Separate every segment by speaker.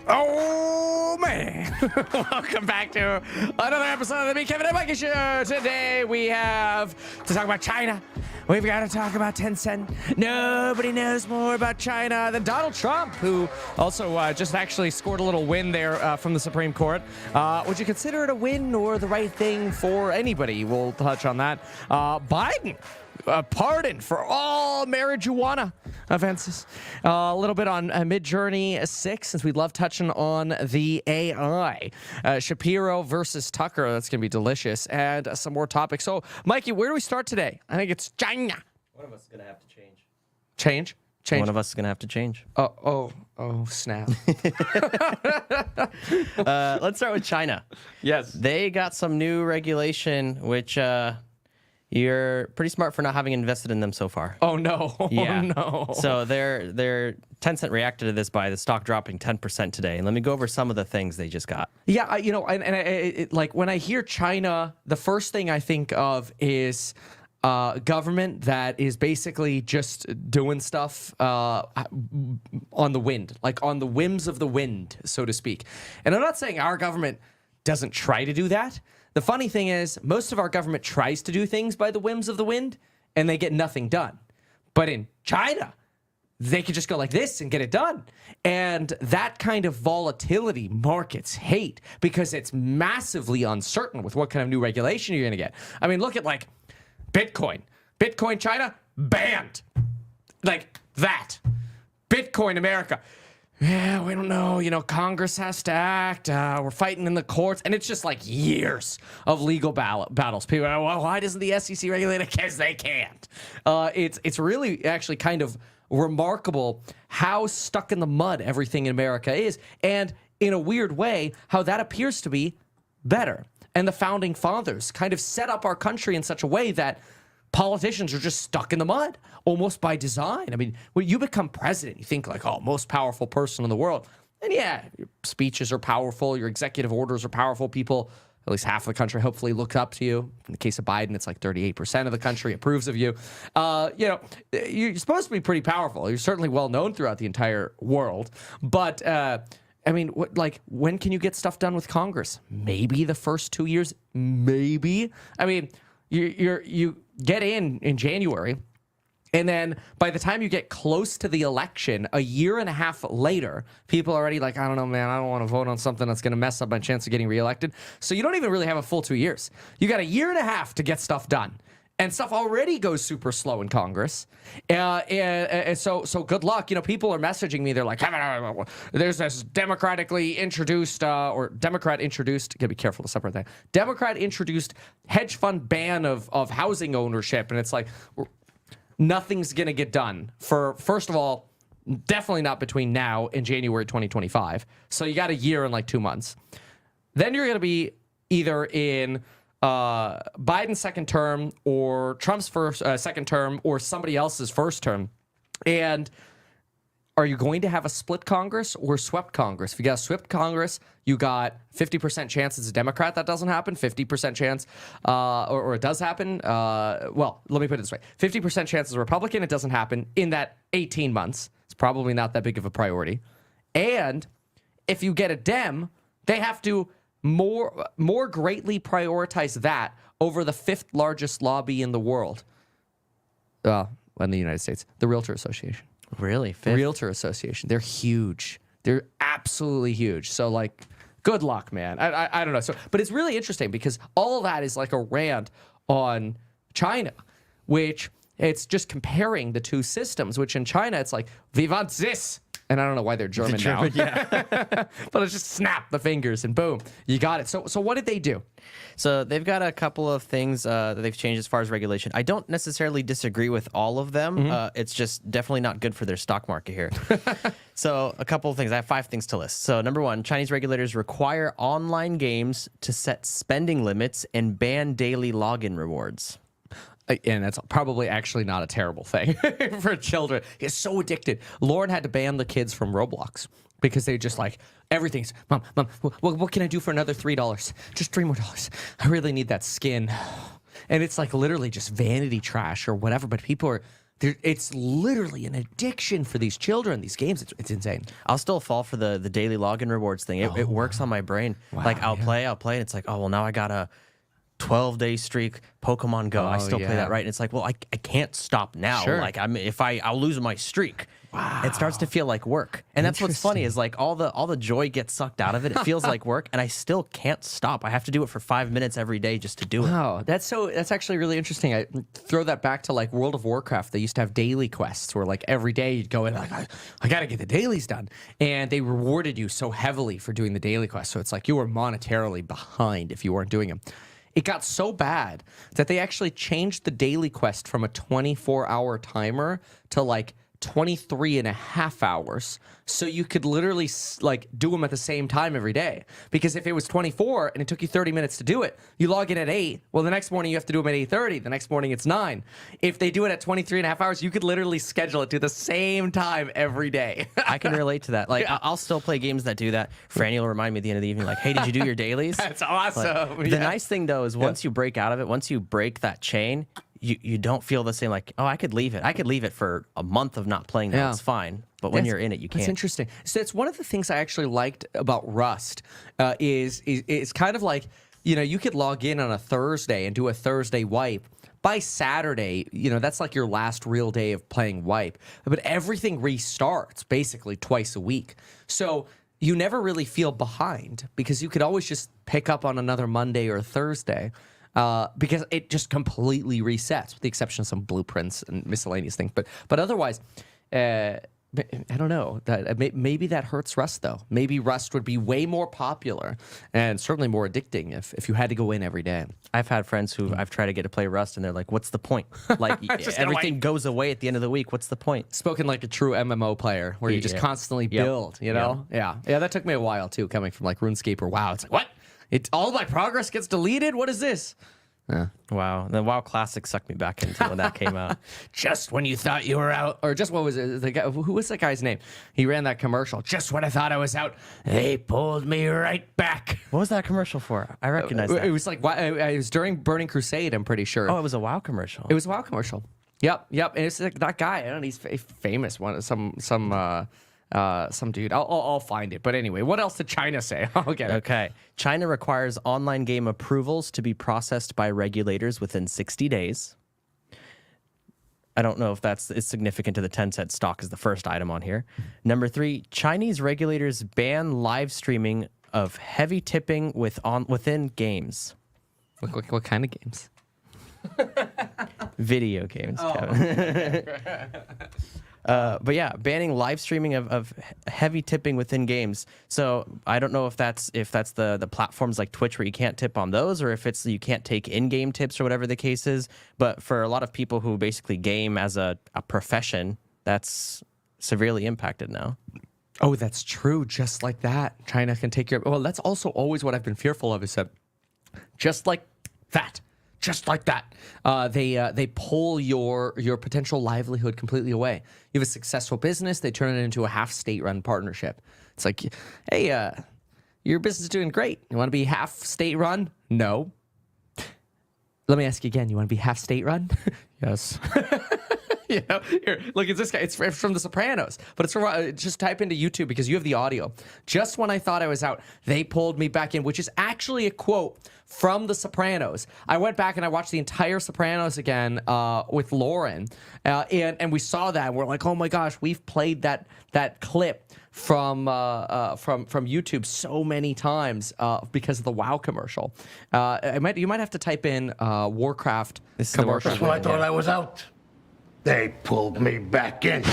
Speaker 1: Oh, man. Welcome back to another episode of the Me, Kevin, and Mikey Show. Today we have to talk about China. We've got to talk about Tencent. Nobody knows more about China than Donald Trump, who also just actually scored a little win there from the Supreme Court. Would you consider it a win or the right thing for anybody? We'll touch on that. Biden. A pardon for all marijuana offenses. A little bit on Midjourney 6, since we love touching on the AI. Shapiro versus Tucker. That's going to be delicious. And some more topics. So, Mikey, where do we start today? I think it's China.
Speaker 2: One of us is going to have to change.
Speaker 1: Change?
Speaker 2: One of us is going to have to change.
Speaker 1: Oh, snap.
Speaker 2: Let's start with China.
Speaker 1: Yes.
Speaker 2: They got some new regulation, which... you're pretty smart for not having invested in them so far.
Speaker 1: Oh, no.
Speaker 2: Yeah.
Speaker 1: Oh, no.
Speaker 2: So their Tencent reacted to this by the stock dropping 10% today. And let me go over some of the things they just got.
Speaker 1: Yeah, like when I hear China, the first thing I think of is government that is basically just doing stuff on the wind, like on the whims of the wind, so to speak. And I'm not saying our government doesn't try to do that. The funny thing is, most of our government tries to do things by the whims of the wind, and they get nothing done. But in China, they could just go like this and get it done. And that kind of volatility markets hate because it's massively uncertain with what kind of new regulation you're going to get. I mean, look at like Bitcoin. Bitcoin China, banned. Like that. Bitcoin America. Yeah, we don't know. You know, Congress has to act. We're fighting in the courts. And it's just like years of legal battles. People are, well, why doesn't the SEC regulate it? Because they can't. It's really actually kind of remarkable how stuck in the mud everything in America is. And in a weird way, how that appears to be better. And the founding fathers kind of set up our country in such a way that politicians are just stuck in the mud, almost by design. I mean, when you become president, you think like, oh, most powerful person in the world. And yeah, your speeches are powerful. Your executive orders are powerful. People, at least half of the country, hopefully look up to you. In the case of Biden, it's like 38% of the country approves of you. You're supposed to be pretty powerful. You're certainly well known throughout the entire world. But, I mean, when can you get stuff done with Congress? Maybe the first 2 years? Maybe. I mean, you get in January, and then by the time you get close to the election, a year and a half later, people are already like, I don't know, man, I don't want to vote on something that's going to mess up my chance of getting reelected. So you don't even really have a full 2 years. You got a year and a half to get stuff done. And stuff already goes super slow in Congress. And so good luck. You know, people are messaging me. They're like, there's this democratically introduced, or Democrat introduced, gotta be careful to separate that. Democrat introduced hedge fund ban of housing ownership. And it's like, nothing's going to get done for, first of all, definitely not between now and January 2025. So you got a year and like 2 months. Then you're going to be either in Biden's second term or Trump's second term or somebody else's first term. And are you going to have a split Congress or swept Congress? If you got a swept Congress, you got 50% chance it's a Democrat that doesn't happen, 50% chance, or it does happen. Well, let me put it this way. 50% chance it's a Republican, it doesn't happen in that 18 months. It's probably not that big of a priority. And if you get a Dem, they have to more greatly prioritize that over the fifth largest lobby in the world. In the United States, the Realtor Association.
Speaker 2: Really?
Speaker 1: The Realtor Association. They're huge. They're absolutely huge. So, like, good luck, man. I don't know. So, but it's really interesting because all of that is like a rant on China, which it's just comparing the two systems, which in China, it's like, we want this. And I don't know why they're German now.
Speaker 2: Yeah.
Speaker 1: But it's just snap the fingers and boom, you got it. So what did they do?
Speaker 2: So they've got a couple of things that they've changed as far as regulation. I don't necessarily disagree with all of them. Mm-hmm. It's just definitely not good for their stock market here. So a couple of things. I have 5 things to list. So number 1, Chinese regulators require online games to set spending limits and ban daily login rewards.
Speaker 1: And that's probably actually not a terrible thing for children. It's so addicted. Lauren had to ban the kids from Roblox because they just like, everything's, Mom, what can I do for another $3? Just $3 more. I really need that skin. And it's like literally just vanity trash or whatever. But people are It's literally an addiction for these children, these games. It's insane.
Speaker 2: I'll still fall for the daily login rewards thing. It works on my brain. Like I'll play, and it's like, oh well, now I got a 12-day streak Pokemon Go. I still play that, right? And it's like, well, I can't stop now.
Speaker 1: Sure.
Speaker 2: Like I'll lose my streak. Wow. It starts to feel like work. And that's what's funny is like all the joy gets sucked out of it. It feels like work, and I still can't stop. I have to do it for 5 minutes every day just to do it.
Speaker 1: Wow, that's actually really interesting. I throw that back to like World of Warcraft. They used to have daily quests where like every day you'd go in like I got to get the dailies done, and they rewarded you so heavily for doing the daily quests. So it's like you were monetarily behind if you weren't doing them. It got so bad that they actually changed the daily quest from a 24-hour timer to like 23 and a half hours, so you could literally like do them at the same time every day. Because if it was 24 and it took you 30 minutes to do it, you log in at 8, well, the next morning you have to do them at 8:30, the next morning it's 9. If they do it at 23 and a half hours, you could literally schedule it to the same time every day.
Speaker 2: I can relate to that. Like I'll still play games that do that. Franny will remind me at the end of the evening, like, hey, did you do your dailies?
Speaker 1: That's awesome.
Speaker 2: Like, the nice thing though is once you break out of it, once you break that chain, you don't feel the same, like, oh, I could leave it. I could leave it for a month of not playing that. It's fine. But when you're in it, you can't.
Speaker 1: That's interesting. So it's one of the things I actually liked about Rust is kind of like, you could log in on a Thursday and do a Thursday wipe. By Saturday, that's like your last real day of playing wipe. But everything restarts basically twice a week. So you never really feel behind because you could always just pick up on another Monday or Thursday. Because it just completely resets, with the exception of some blueprints and miscellaneous things. But otherwise, I don't know. Maybe that hurts Rust, though. Maybe Rust would be way more popular and certainly more addicting if you had to go in every day.
Speaker 2: I've had friends who I've tried to get to play Rust, and they're like, what's the point? Like, everything goes away at the end of the week. What's the point?
Speaker 1: Spoken like a true MMO player, where you just constantly build, Yeah, that took me a while, too, coming from, like, RuneScape or WoW. It's like, what? All my progress gets deleted? What is this?
Speaker 2: Wow. The WoW Classic sucked me back into when that came out.
Speaker 1: Just when you thought you were out. Or just what was it? The guy, who was that guy's name? He ran that commercial. Just when I thought I was out, they pulled me right back.
Speaker 2: What was that commercial for? I recognize that.
Speaker 1: It was like, it was during Burning Crusade, I'm pretty sure.
Speaker 2: Oh, it was a WoW commercial.
Speaker 1: It was a WoW commercial. Yep. And it's like that guy. I don't know, he's famous. Some dude. I'll find it. But anyway, what else did China say? I'll get it.
Speaker 2: Okay. China requires online game approvals to be processed by regulators within 60 days. I don't know if it's significant to the Tencent stock is the first item on here. Number 3, Chinese regulators ban live streaming of heavy tipping within games.
Speaker 1: What kind of games?
Speaker 2: Video games, Kevin. But yeah, banning live streaming of heavy tipping within games. So I don't know if that's the platforms like Twitch where you can't tip on those, or if it's you can't take in-game tips or whatever the case is. But for a lot of people who basically game as a profession, that's severely impacted now.
Speaker 1: Oh, that's true. Just like that, China can take your. Well, that's also always what I've been fearful of. Is that just like that. Just like that, they pull your potential livelihood completely away. You have a successful business, they turn it into a half state-run partnership. It's like, hey, your business is doing great. You want to be half state-run? No. Let me ask you again. You want to be half state-run? Yes. Here, look at this guy. It's from The Sopranos, but it's from, just type into YouTube because you have the audio. Just when I thought I was out, they pulled me back in, which is actually a quote from The Sopranos. I went back and I watched the entire Sopranos again with Lauren, and we saw that. And we're like, oh my gosh, we've played that clip from YouTube so many times because of the WoW commercial. You might have to type in Warcraft commercial.
Speaker 3: That's when I thought I was out. They pulled me back in.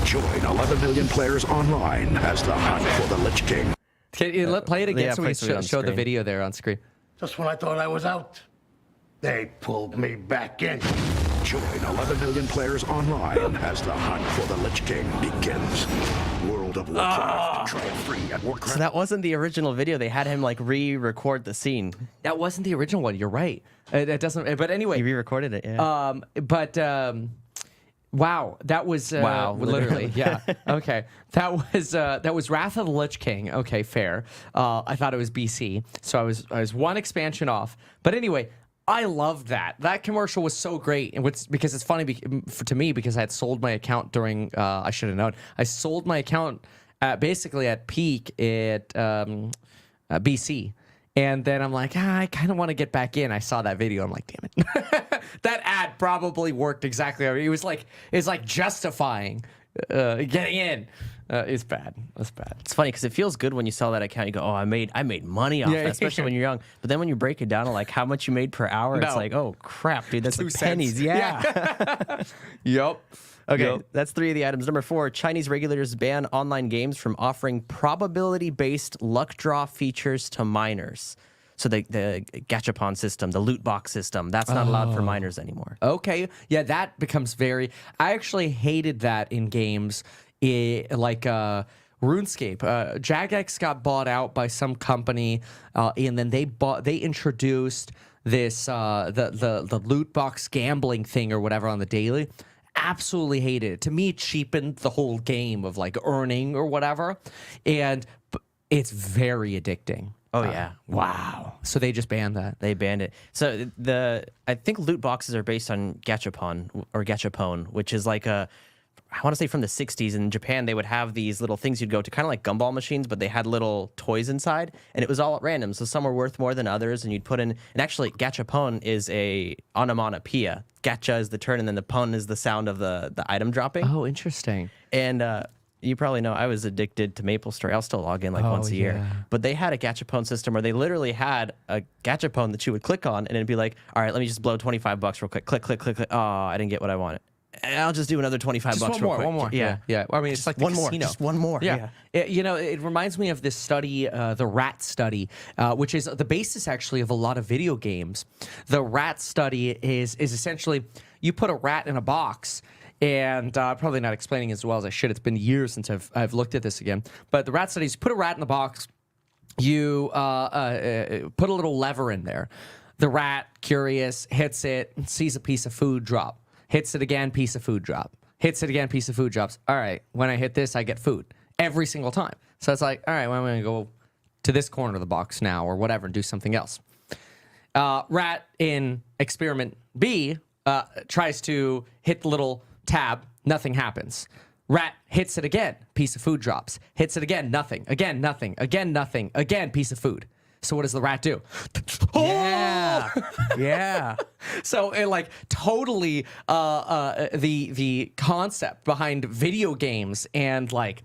Speaker 4: Join 11 million players online as the hunt for the Lich King.
Speaker 1: Can you play it again so we can show the
Speaker 2: screen.
Speaker 1: video there on screen?
Speaker 3: Just when I thought I was out, they pulled me back in.
Speaker 4: Join 11 million players online as the hunt for the Lich King begins. World of Warcraft. Try it free at Warcraft.
Speaker 2: So that wasn't the original video. They had him like re-record the scene.
Speaker 1: That wasn't the original one. You're right. It doesn't. But anyway,
Speaker 2: He re-recorded it. Yeah.
Speaker 1: Wow, that was
Speaker 2: Wow,
Speaker 1: literally, yeah. Okay, that was Wrath of the Lich King. Okay, fair. I thought it was BC, so I was one expansion off. But anyway, I loved that. That commercial was so great, and because it's funny to me because I had sold my account during. I should have known. I sold my account basically at peak at BC, and then I'm like, I kind of want to get back in. I saw that video. I'm like, damn it. That ad probably worked exactly. It was like justifying getting in. It's bad. That's bad.
Speaker 2: It's funny because it feels good when you sell that account. You go, oh, I made money off that, especially when you're young. But then when you break it down to like how much you made per hour, it's like, oh crap, dude, that's like pennies. Yeah.
Speaker 1: Yep.
Speaker 2: Okay,
Speaker 1: Yep.
Speaker 2: that's 3 of the items. Number 4, Chinese regulators ban online games from offering probability-based luck draw features to minors. So the gachapon system, the loot box system, that's not allowed for minors anymore.
Speaker 1: Okay. Yeah, that becomes very. I actually hated that in games. Like RuneScape, Jagex got bought out by some company, and then they introduced this the loot box gambling thing or whatever on the daily. Absolutely hated it. To me, it cheapened the whole game of like earning or whatever, and it's very addicting.
Speaker 2: Oh yeah!
Speaker 1: Wow. So they just banned that.
Speaker 2: They banned it. So I think loot boxes are based on gachapon, which is like I want to say from the 60s. In Japan, they would have these little things you'd go to, kind of like gumball machines, but they had little toys inside, and it was all at random. So some were worth more than others, and you'd put in. And actually, gachapon is a onomatopoeia. Gacha is the turn, and then the pon is the sound of the item dropping.
Speaker 1: Oh, interesting.
Speaker 2: And you probably know I was addicted to MapleStory. I'll still log in like once a year. But they had a gachapon system where they literally had a gachapon that you would click on, and it'd be like, all right, let me just blow $25 real quick. Click, click, click, click. Oh, I didn't get what I wanted. I'll just do another $25 real quick.
Speaker 1: One more. Yeah. I mean, it's like the
Speaker 2: one more.
Speaker 1: casino.
Speaker 2: Just one more.
Speaker 1: Yeah. It reminds me of this study, the rat study, which is the basis actually of a lot of video games. The rat study is essentially you put a rat in a box. And probably not explaining as well as I should. It's been years since I've looked at this again. But the rat studies, you put a rat in the box, you put a little lever in there. The rat, curious, hits it, sees a piece of food drop. Hits it again, piece of food drop. Hits it again, piece of food drops. All right, when I hit this, I get food every single time. So it's like, all right, well, I'm going to go to this corner of the box now or whatever and do something else. Rat in experiment B tries to hit the little tab. Nothing happens. Rat hits it again. Piece of food drops. Hits it again. Nothing. Again, nothing. Again, nothing. Again, piece of food. So what does the rat do?
Speaker 2: Yeah. Yeah.
Speaker 1: So it like totally the concept behind video games and like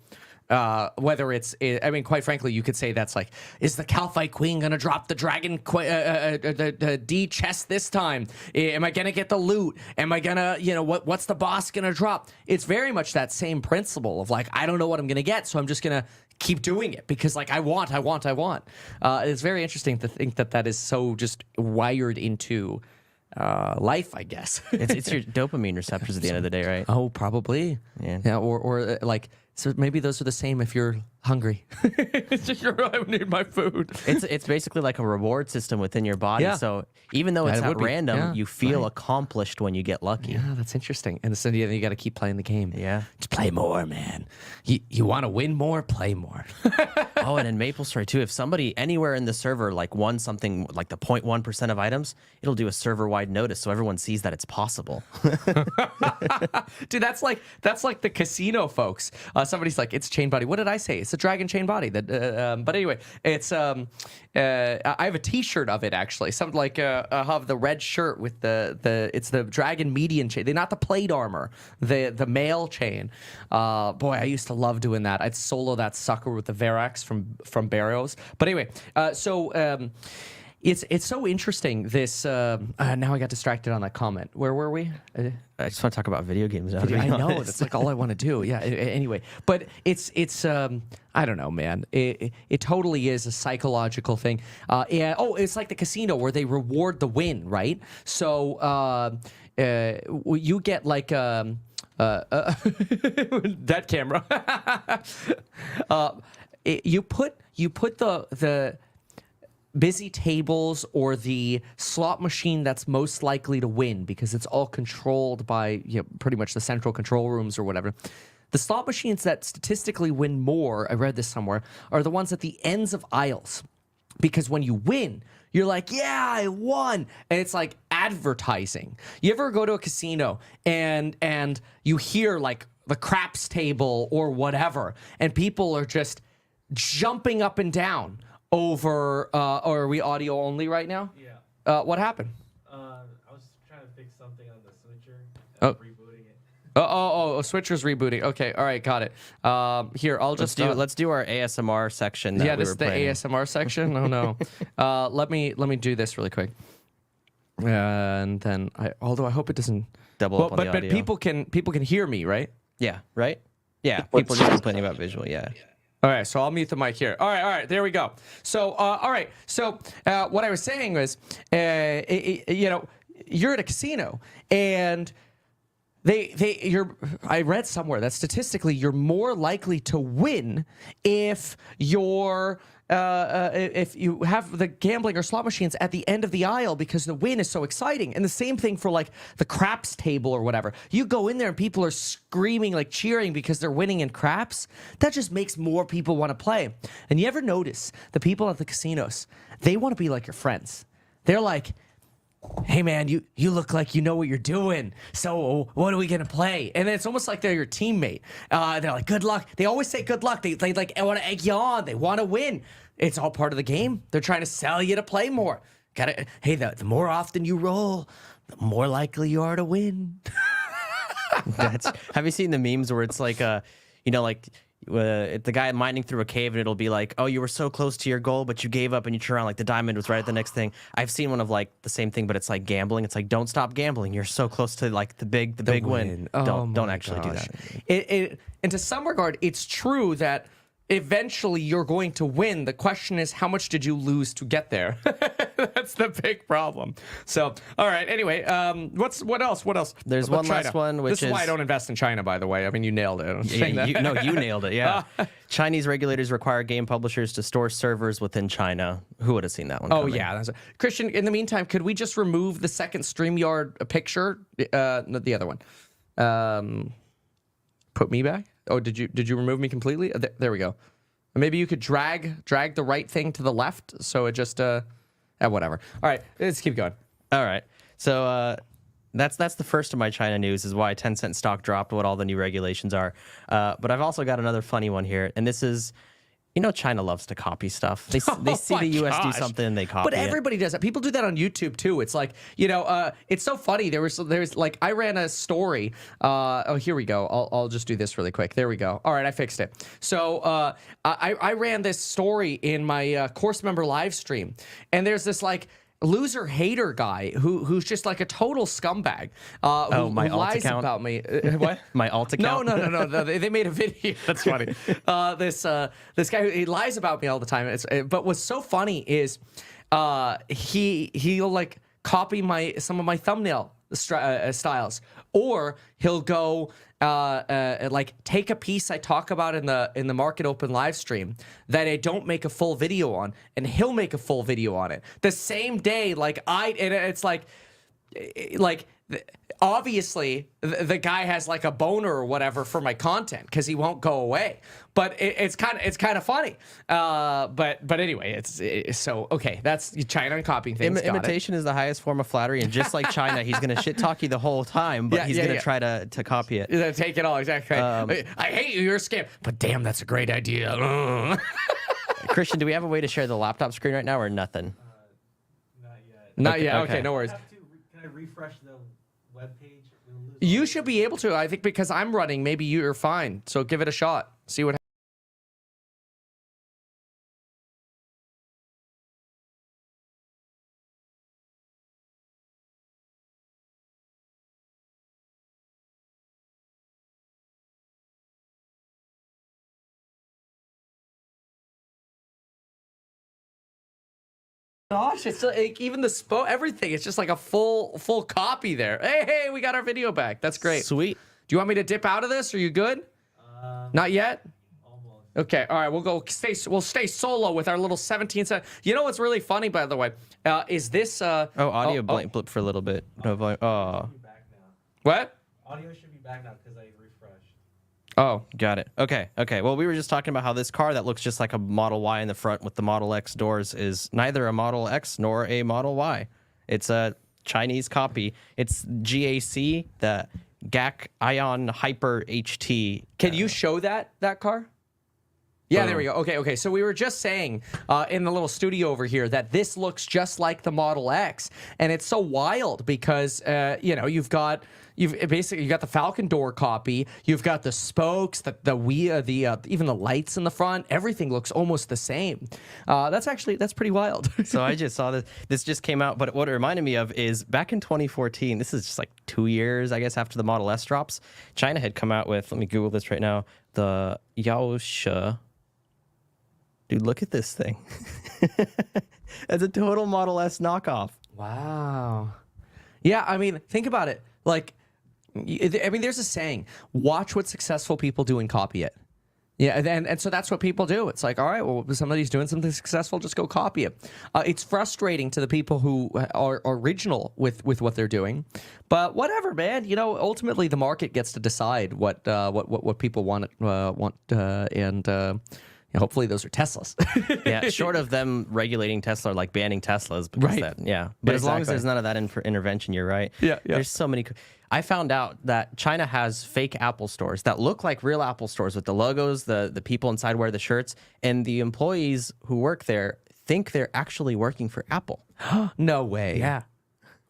Speaker 1: whether it's I mean quite frankly you could say that's like, is the Calphite Queen gonna drop the dragon the D chest this time? Am I gonna get the loot? Am I gonna what's the boss gonna drop? It's very much that same principle of like, I don't know what I'm gonna get, so I'm just gonna keep doing it because like I want. It's very interesting to think that is so just wired into life, I guess.
Speaker 2: It's your dopamine receptors at the end of the day, right?
Speaker 1: Oh, probably. Yeah. Or like, so maybe those are the same if you're hungry. It's just I need my food.
Speaker 2: It's basically like a reward system within your body.
Speaker 1: Yeah.
Speaker 2: So even though it's
Speaker 1: That
Speaker 2: at
Speaker 1: would be-
Speaker 2: random,
Speaker 1: yeah,
Speaker 2: you feel
Speaker 1: right.
Speaker 2: accomplished when you get lucky.
Speaker 1: Yeah, that's interesting. And so you got to keep playing the game.
Speaker 2: Yeah.
Speaker 1: Just play more, man. You want to win more, play more.
Speaker 2: Oh, and in MapleStory too, if somebody anywhere in the server like won something like the 0.1% of items, it'll do a server-wide notice so everyone sees that it's possible.
Speaker 1: Dude, that's like the casino folks. Somebody's like, it's chain body. What did I say? It's a dragon chain body. That, but anyway, it's I have a T-shirt of it actually. Something like I have the red shirt with it's the dragon median chain. They're not the plate armor, the mail chain. Boy, I used to love doing that. I'd solo that sucker with the Verax from Barrows. But anyway, so. It's so interesting. This now I got distracted on that comment. Where were we?
Speaker 2: I just want to talk about video games now.
Speaker 1: I know that's like all I want to do. Yeah. Anyway, but it's I don't know, man. It totally is a psychological thing. It's like the casino where they reward the win, right? So you get like that camera. You put the busy tables or the slot machine that's most likely to win because it's all controlled by pretty much the central control rooms or whatever. The slot machines that statistically win more, I read this somewhere, are the ones at the ends of aisles. because when you win, you're like, yeah, I won. And it's like advertising. You ever go to a casino and you hear like the craps table or whatever, and people are just jumping up and down over, or are we audio only right now?
Speaker 5: Yeah.
Speaker 1: What happened?
Speaker 5: I was trying to fix something on the switcher.
Speaker 1: Oh.
Speaker 5: Rebooting it.
Speaker 1: Switcher's rebooting. Okay, all right, got it. Here, I'll just
Speaker 2: Let's do our ASMR section. That
Speaker 1: this is the ASMR section. Oh no. Let me do this really quick. And then although I hope it doesn't
Speaker 2: double up on the audio.
Speaker 1: But people can hear me, right?
Speaker 2: Yeah, right? Yeah, people are just complaining about visual, yeah.
Speaker 1: All right, so I'll mute the mic here. All right, there we go. So, all right, so what I was saying was, you're at a casino, and I read somewhere that statistically you're more likely to win if if you have the gambling or slot machines at the end of the aisle because the win is so exciting. And the same thing for like the craps table or whatever. You go in there and people are screaming, like cheering because they're winning in craps. That just makes more people want to play. And you ever notice the people at the casinos, they want to be like your friends. They're like, hey man, you look like you know what you're doing. So what are we gonna play? And it's almost like they're your teammate. They're like, good luck. They always say good luck. They like want to egg you on. They want to win. It's all part of the game. They're trying to sell you to play more. Hey, the more often you roll, the more likely you are to win.
Speaker 2: Have you seen the memes where it's like the guy mining through a cave and it'll be like, oh, you were so close to your goal, but you gave up and you turn around like the diamond was right at the next thing. I've seen one of like the same thing, but it's like gambling. It's like, don't stop gambling. You're so close to like the big win. Don't actually do that.
Speaker 1: And to some regard, it's true that eventually you're going to win. The question is, how much did you lose to get there? That's the big problem. So, all right. Anyway, what else?
Speaker 2: There's one last one, which
Speaker 1: this is why I don't invest in China, by the way. I mean, you nailed it.
Speaker 2: You nailed it. Yeah. Chinese regulators require game publishers to store servers within China. Who would have seen that one?
Speaker 1: Oh yeah, Christian. In the meantime, could we just remove the second StreamYard picture? The other one. Put me back. Oh, did you remove me completely? There we go. Maybe you could drag the right thing to the left, so it just whatever. All right, let's keep going.
Speaker 2: All right, so that's the first of my China news. Is why Tencent stock dropped, what all the new regulations are. But I've also got another funny one here, and this is. China loves to copy stuff. They see the U.S. do something and they copy it.
Speaker 1: But everybody does that. People do that on YouTube too. It's like, it's so funny. There's like, I ran a story. Here we go. I'll just do this really quick. There we go. All right, I fixed it. So I ran this story in my course member live stream, and there's this like loser hater guy who's just like a total scumbag who lies account? About me. What?
Speaker 2: My alt account?
Speaker 1: No. They made a video. That's funny. This guy, he lies about me all the time. But what's so funny is he'll like copy some of my thumbnail styles, or he'll go like take a piece I talk about in the Market Open live stream that I don't make a full video on, and he'll make a full video on it the same day. And it's like obviously the guy has like a boner or whatever for my content because he won't go away. But it's kind of funny. But anyway, it's so okay. That's China and copying things.
Speaker 2: Imitation is the highest form of flattery, and just like China, he's gonna shit talk you the whole time, but he's gonna try to copy it.
Speaker 1: Yeah, take it all exactly. I hate you. You're a scam. But damn, that's a great idea.
Speaker 2: Christian, do we have a way to share the laptop screen right now, or nothing?
Speaker 5: Not yet.
Speaker 1: Okay, no worries.
Speaker 5: Can I refresh the web page?
Speaker 1: You should be able to. I think because I'm running, maybe you're fine. So give it a shot. See what happens. Gosh, it's like even the everything. It's just like a full copy there. Hey, we got our video back. That's great.
Speaker 2: Sweet.
Speaker 1: Do you want me to dip out of this? Are you good? Not yet.
Speaker 5: Almost.
Speaker 1: Okay. All right. We'll stay solo with our little 17 second. You know what's really funny, by the way, is this?
Speaker 2: Audio blip for a little bit. No volume. Oh.
Speaker 5: Back now.
Speaker 1: What?
Speaker 5: Audio should be back now because I refreshed.
Speaker 1: Oh,
Speaker 2: Got it. Okay. Well, we were just talking about how this car that looks just like a Model Y in the front with the Model X doors is neither a Model X nor a Model Y. It's a Chinese copy. It's GAC, the GAC Ion Hyper HT.
Speaker 1: can you show that car? Yeah, there we go. Okay. So we were just saying in the little studio over here that this looks just like the Model X, and it's so wild because you've got the Falcon door copy, you've got the spokes, the wheel, even the lights in the front, everything looks almost the same. That's pretty wild.
Speaker 2: So I just saw this. This just came out, but what it reminded me of is back in 2014. This is just like 2 years, I guess, after the Model S drops. China had come out with. Let me Google this right now. The Yaoshe. Dude, look at this thing. It's a total Model S knockoff.
Speaker 1: Wow. Yeah, I mean, think about it. Like, there's a saying: watch what successful people do and copy it. Yeah, and so that's what people do. It's like, all right, well, somebody's doing something successful, just go copy it. It's frustrating to the people who are original with what they're doing, but whatever, man. Ultimately, the market gets to decide what people want, and hopefully those are Teslas.
Speaker 2: Yeah, short of them regulating Tesla or like banning Teslas. Because
Speaker 1: Right.
Speaker 2: But as long as
Speaker 1: Exactly.
Speaker 2: there's none of that intervention, you're right.
Speaker 1: Yeah.
Speaker 2: There's so many. I found out that China has fake Apple stores that look like real Apple stores with the logos, the people inside wear the shirts, and the employees who work there think they're actually working for Apple.
Speaker 1: No way.
Speaker 2: Yeah.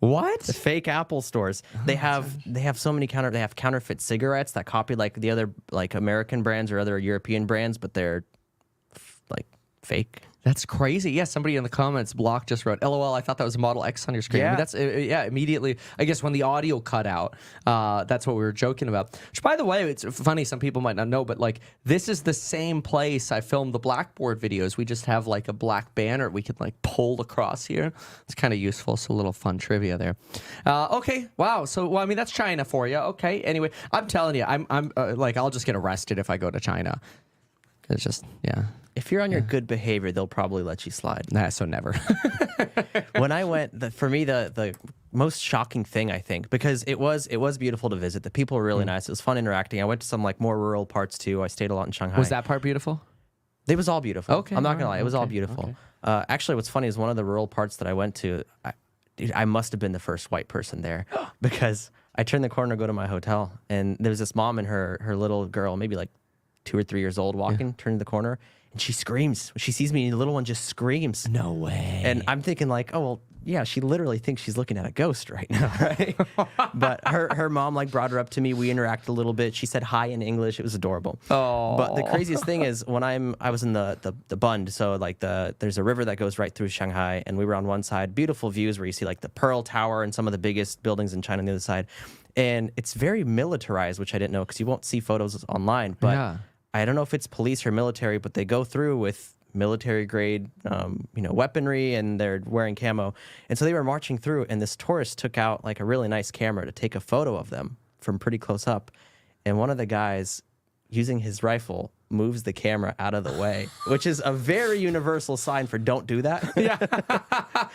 Speaker 1: What?
Speaker 2: The fake Apple stores. They have so many they have counterfeit cigarettes that copy like the other like American brands or other European brands, but they're like fake.
Speaker 1: That's crazy. Yeah, somebody in the comments, Block just wrote, "LOL, I thought that was a Model X on your screen." I
Speaker 2: Yeah.
Speaker 1: mean, that's immediately. I guess when the audio cut out, that's what we were joking about. Which, by the way, it's funny. Some people might not know, but like this is the same place I filmed the Blackboard videos. We just have like a black banner we could like pull across here. It's kind of useful. So a little fun trivia there. Okay, wow. So I mean, that's China for you. Okay. Anyway, I'm telling you, I'm like I'll just get arrested if I go to China. It's just
Speaker 2: If you're on your good behavior, they'll probably let you slide.
Speaker 1: Nah, so never.
Speaker 2: When I went, for me, the most shocking thing, I think, because it was beautiful to visit. The people were really nice. It was fun interacting. I went to some like more rural parts too. I stayed a lot in Shanghai.
Speaker 1: Was that part beautiful?
Speaker 2: It was all beautiful.
Speaker 1: Okay,
Speaker 2: I'm not gonna
Speaker 1: all
Speaker 2: lie.
Speaker 1: right,
Speaker 2: It was all
Speaker 1: okay,
Speaker 2: beautiful. Actually, what's funny is one of the rural parts that I went to, I must have been the first white person there because I turned the corner to go to my hotel, and there was this mom and her little girl, maybe like 2 or 3 years old, walking, turned the corner, and she screams. When she sees me, the little one just screams.
Speaker 1: No way.
Speaker 2: And I'm thinking like, oh, well, yeah, she literally thinks she's looking at a ghost right now, right? But her mom like brought her up to me. We interacted a little bit. She said hi in English. It was adorable.
Speaker 1: Oh.
Speaker 2: But the craziest thing is when I was in the Bund, so like there's a river that goes right through Shanghai, and we were on one side, beautiful views where you see like the Pearl Tower and some of the biggest buildings in China on the other side. And it's very militarized, which I didn't know because you won't see photos online. But
Speaker 1: Yeah.
Speaker 2: I don't know if it's police or military, but they go through with military grade, weaponry, and they're wearing camo. And so they were marching through, and this tourist took out like a really nice camera to take a photo of them from pretty close up. And one of the guys, using his rifle, moves the camera out of the way, which is a very universal sign for don't do that. Yeah.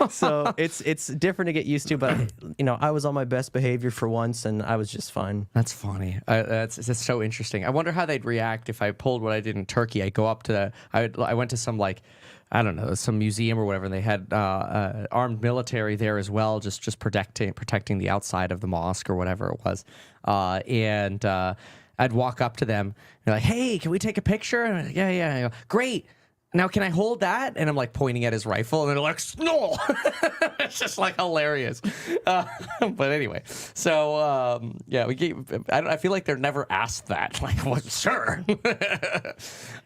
Speaker 2: So it's different to get used to, but I was on my best behavior for once, and I was just fine.
Speaker 1: That's funny. That's so interesting. I wonder how they'd react if I pulled what I did in Turkey. I go up to I went to some like I don't know, some museum or whatever, and they had armed military there as well, just protecting the outside of the mosque or whatever it was. And I'd walk up to them and they're like, "Hey, can we take a picture?" And I'm like, yeah. I go, "Great. Now can I hold that?" And I'm like pointing at his rifle, and they're like, "No!" It's just like hilarious. But anyway, so yeah, we gave. I feel like they're never asked that. Like, well, sure.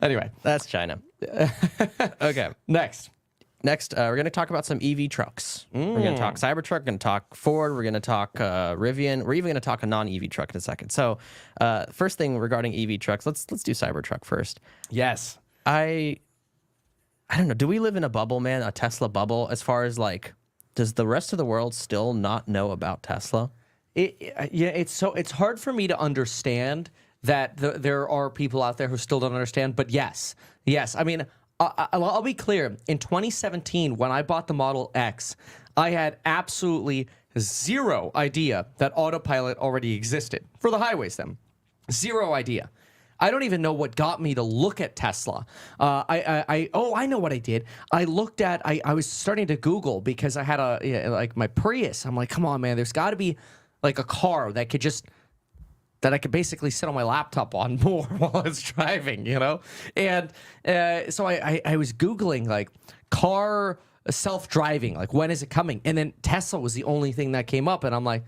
Speaker 1: Anyway,
Speaker 2: That's China. Okay.
Speaker 1: next.
Speaker 2: Next, we're going to talk about some EV trucks. We're going to talk Cybertruck, we're going to talk Ford, we're going to talk Rivian. We're even going to talk a non-EV truck in a second. So first thing regarding EV trucks, let's do Cybertruck first.
Speaker 1: Yes.
Speaker 2: I don't know. Do we live in a bubble, man? A Tesla bubble? As far as like, does the rest of the world still not know about Tesla?
Speaker 1: It's hard for me to understand that there are people out there who still don't understand. But yes. I mean, I'll be clear. In 2017, when I bought the Model X, I had absolutely zero idea that autopilot already existed for the highways. Then, zero idea. I don't even know what got me to look at Tesla. I know what I did. I was starting to Google because I had like my Prius. I'm like, come on, man, there's got to be like a car that I could basically sit on my laptop on more while I was driving, And so I was Googling like car self-driving, like when is it coming? And then Tesla was the only thing that came up, and I'm like,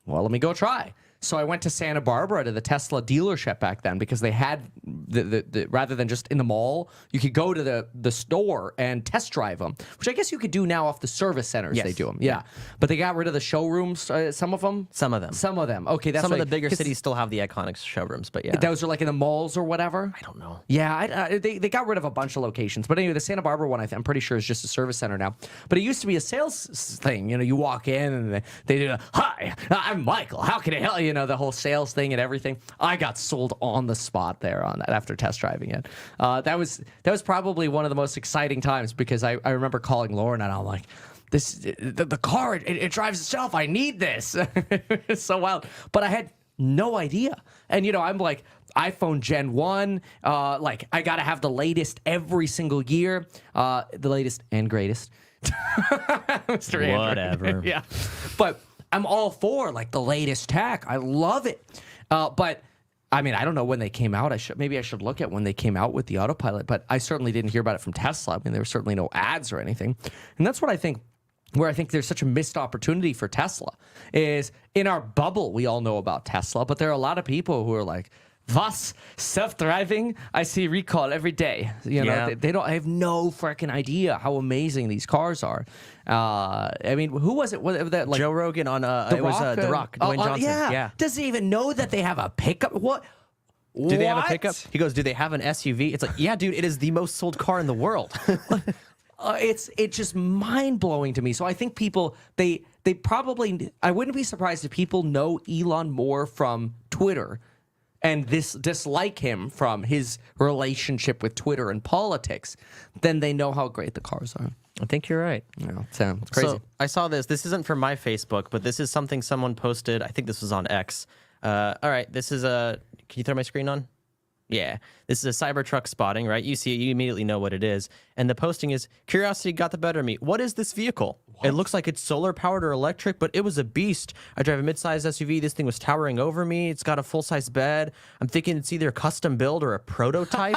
Speaker 1: well, let me go try. So I went to Santa Barbara to the Tesla dealership back then because they had the rather than just in the mall, you could go to the store and test drive them, which I guess you could do now off the service centers.
Speaker 2: Yes.
Speaker 1: They do them, yeah. But they got rid of the showrooms. Some of them.
Speaker 2: Some of them.
Speaker 1: Some of them. Okay, that's
Speaker 2: Some of
Speaker 1: right.
Speaker 2: the bigger
Speaker 1: 'Cause
Speaker 2: cities still have the iconic showrooms, but yeah.
Speaker 1: those are like in the malls or whatever.
Speaker 2: I don't know.
Speaker 1: Yeah, they got rid of a bunch of locations. But anyway, the Santa Barbara one, I'm pretty sure is just a service center now. But it used to be a sales thing. You walk in and they do, hi, I'm Michael. How can I help you? The whole sales thing and everything. I got sold on the spot there on that after test driving it. That was probably one of the most exciting times because I remember calling Lauren and I'm like, the car, it drives itself. I need this. It's so wild. But I had no idea. And, I'm like, iPhone Gen 1, like, I got to have the latest every single year, the latest and greatest. Mr. Android.
Speaker 2: Whatever.
Speaker 1: Yeah. But I'm all for, like, the latest tech. I love it. But, I mean, I don't know when they came out. Maybe I should look at when they came out with the autopilot, but I certainly didn't hear about it from Tesla. I mean, there were certainly no ads or anything. And that's what I think. Where I think there's such a missed opportunity for Tesla is in our bubble, we all know about Tesla, but there are a lot of people who are like, "Was self-driving? I see recall every day."
Speaker 2: Yeah.
Speaker 1: They don't. I have no freaking idea how amazing these cars are. I mean, who was it? Was that like
Speaker 2: Joe Rogan on it was The Rock, Dwayne Johnson.
Speaker 1: Yeah. Does he even know that they have a pickup? What?
Speaker 2: Do they have a pickup? He goes, do they have an SUV? It's like, yeah, dude, it is the most sold car in the world.
Speaker 1: It's just mind blowing to me. So I think people they probably, I wouldn't be surprised if people know Elon more from Twitter and dislike him from his relationship with Twitter and politics than they know how great the cars are.
Speaker 2: I think you're right.
Speaker 1: Yeah, it's crazy.
Speaker 2: So I saw this. This isn't from my Facebook, but this is something someone posted. I think this was on X. All right, this is a. Can you throw my screen on? Yeah, this is a Cybertruck spotting, right? You see it, you immediately know what it is. And the posting is, curiosity got the better of me. What is this vehicle? What? It looks like it's solar-powered or electric, but it was a beast. I drive a mid-sized SUV. This thing was towering over me. It's got a full-size bed. I'm thinking it's either a custom build or a prototype.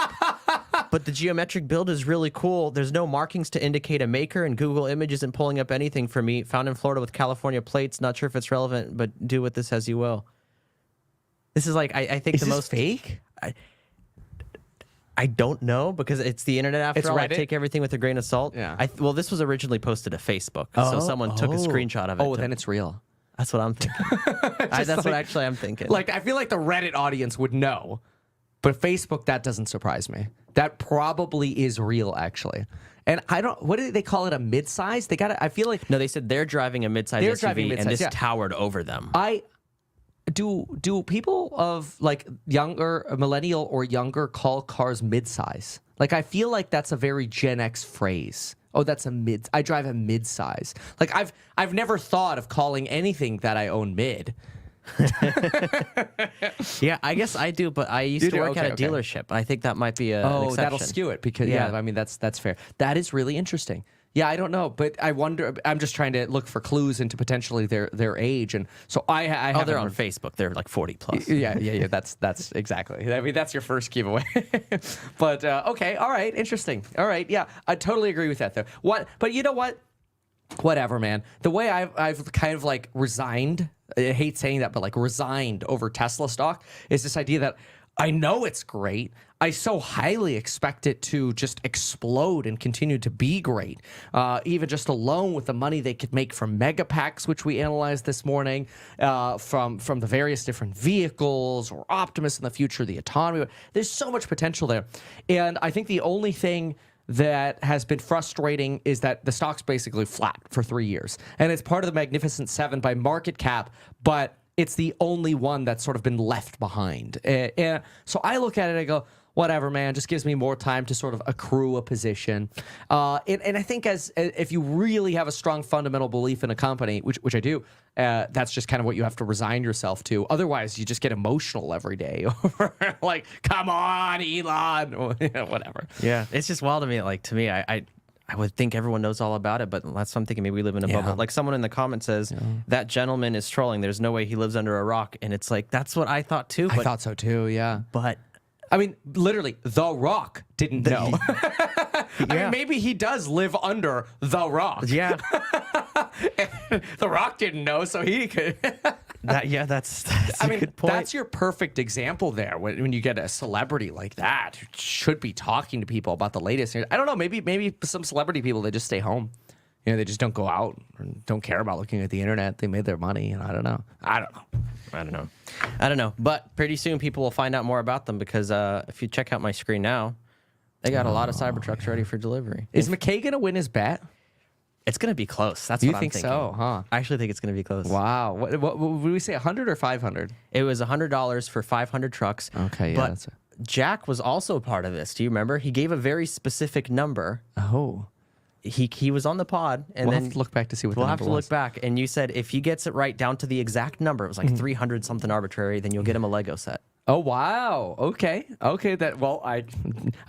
Speaker 2: But the geometric build is really cool. There's no markings to indicate a maker, and Google Image isn't pulling up anything for me. Found in Florida with California plates. Not sure if it's relevant, but do with this as you will. This is like, I think
Speaker 1: Is
Speaker 2: the
Speaker 1: this
Speaker 2: most...
Speaker 1: fake?
Speaker 2: I don't know because it's the internet after
Speaker 1: It's
Speaker 2: all. I
Speaker 1: Reddit?
Speaker 2: take everything with a grain of salt.
Speaker 1: Yeah.
Speaker 2: Well, this was originally posted to Facebook, so someone took a screenshot of it.
Speaker 1: Oh, then it's real.
Speaker 2: That's what I'm thinking. That's what actually I'm thinking.
Speaker 1: Like, I feel like the Reddit audience would know, but Facebook, that doesn't surprise me. That probably is real, actually. And I don't. What do they call it? A mid-size? They got it. I feel like
Speaker 2: no, they said they're driving a mid-size
Speaker 1: They're
Speaker 2: SUV,
Speaker 1: driving
Speaker 2: and
Speaker 1: midsize,
Speaker 2: this
Speaker 1: yeah.
Speaker 2: towered over them.
Speaker 1: Do people of like younger, millennial or younger call cars mid-size? Like, I feel like that's a very Gen X phrase. Oh, that's I drive a mid-size. Like, I've never thought of calling anything that I own mid.
Speaker 2: Yeah, I guess I do, but I used to work at a dealership. I think that might be an exception.
Speaker 1: That'll skew it because I mean that's fair. That is really interesting. Yeah, I don't know, but I wonder. I'm just trying to look for clues into potentially their age, and so I have.
Speaker 2: They're on Facebook. They're like 40 plus.
Speaker 1: Yeah. That's exactly. I mean, that's your first giveaway. But okay, all right, interesting. All right, yeah, I totally agree with that though. But you know what? Whatever, man. The way I've kind of like resigned. I hate saying that, but like resigned over Tesla stock is this idea that I know it's great. I so highly expect it to just explode and continue to be great. Even just alone with the money they could make from mega packs, which we analyzed this morning, from the various different vehicles or Optimus in the future, the autonomy. There's so much potential there. And I think the only thing that has been frustrating is that the stock's basically flat for 3 years. And it's part of the Magnificent Seven by market cap, but it's the only one that's sort of been left behind. And so I look at it and I go, whatever, man. Just gives me more time to sort of accrue a position. And I think if you really have a strong fundamental belief in a company, which I do, that's just kind of what you have to resign yourself to. Otherwise, you just get emotional every day. Like, come on, Elon, or whatever.
Speaker 2: Yeah, it's just wild to me. Like, to me, I would think everyone knows all about it, but that's what I'm thinking. Maybe we live in a bubble. Like, someone in the comments says, that gentleman is trolling. There's no way he lives under a rock. And it's like, that's what I thought too.
Speaker 1: I thought so too, yeah.
Speaker 2: But
Speaker 1: I mean, literally, The Rock didn't know. I mean, maybe he does live under The Rock.
Speaker 2: Yeah.
Speaker 1: The Rock didn't know, so he could.
Speaker 2: That's
Speaker 1: I
Speaker 2: a
Speaker 1: mean,
Speaker 2: good point.
Speaker 1: that's your perfect example there. When you get a celebrity like that who should be talking to people about the latest. I don't know. Maybe some celebrity people, they just stay home. You know, they just don't go out and don't care about looking at the internet. They made their money, and I don't know. I don't know. But pretty soon people will find out more about them because if you check out my screen now, they got a lot of Cybertrucks ready for delivery. Is McKay going to win his bet?
Speaker 2: It's going to be close. That's
Speaker 1: You
Speaker 2: what I'm
Speaker 1: think
Speaker 2: thinking.
Speaker 1: so, huh?
Speaker 2: I actually think it's going to be close.
Speaker 1: Wow. What would we say, 100 or 500?
Speaker 2: It was $100 for 500 trucks.
Speaker 1: Okay, yeah.
Speaker 2: But Jack was also part of this. Do you remember? He gave a very specific number.
Speaker 1: Oh.
Speaker 2: He was on the pod, and
Speaker 1: We'll
Speaker 2: then
Speaker 1: have to look back to see what the
Speaker 2: we'll have
Speaker 1: number
Speaker 2: to
Speaker 1: was.
Speaker 2: look back. And you said if he gets it right down to the exact number, it was like 300 something arbitrary, then you'll get him a Lego set.
Speaker 1: Oh, wow. Okay. I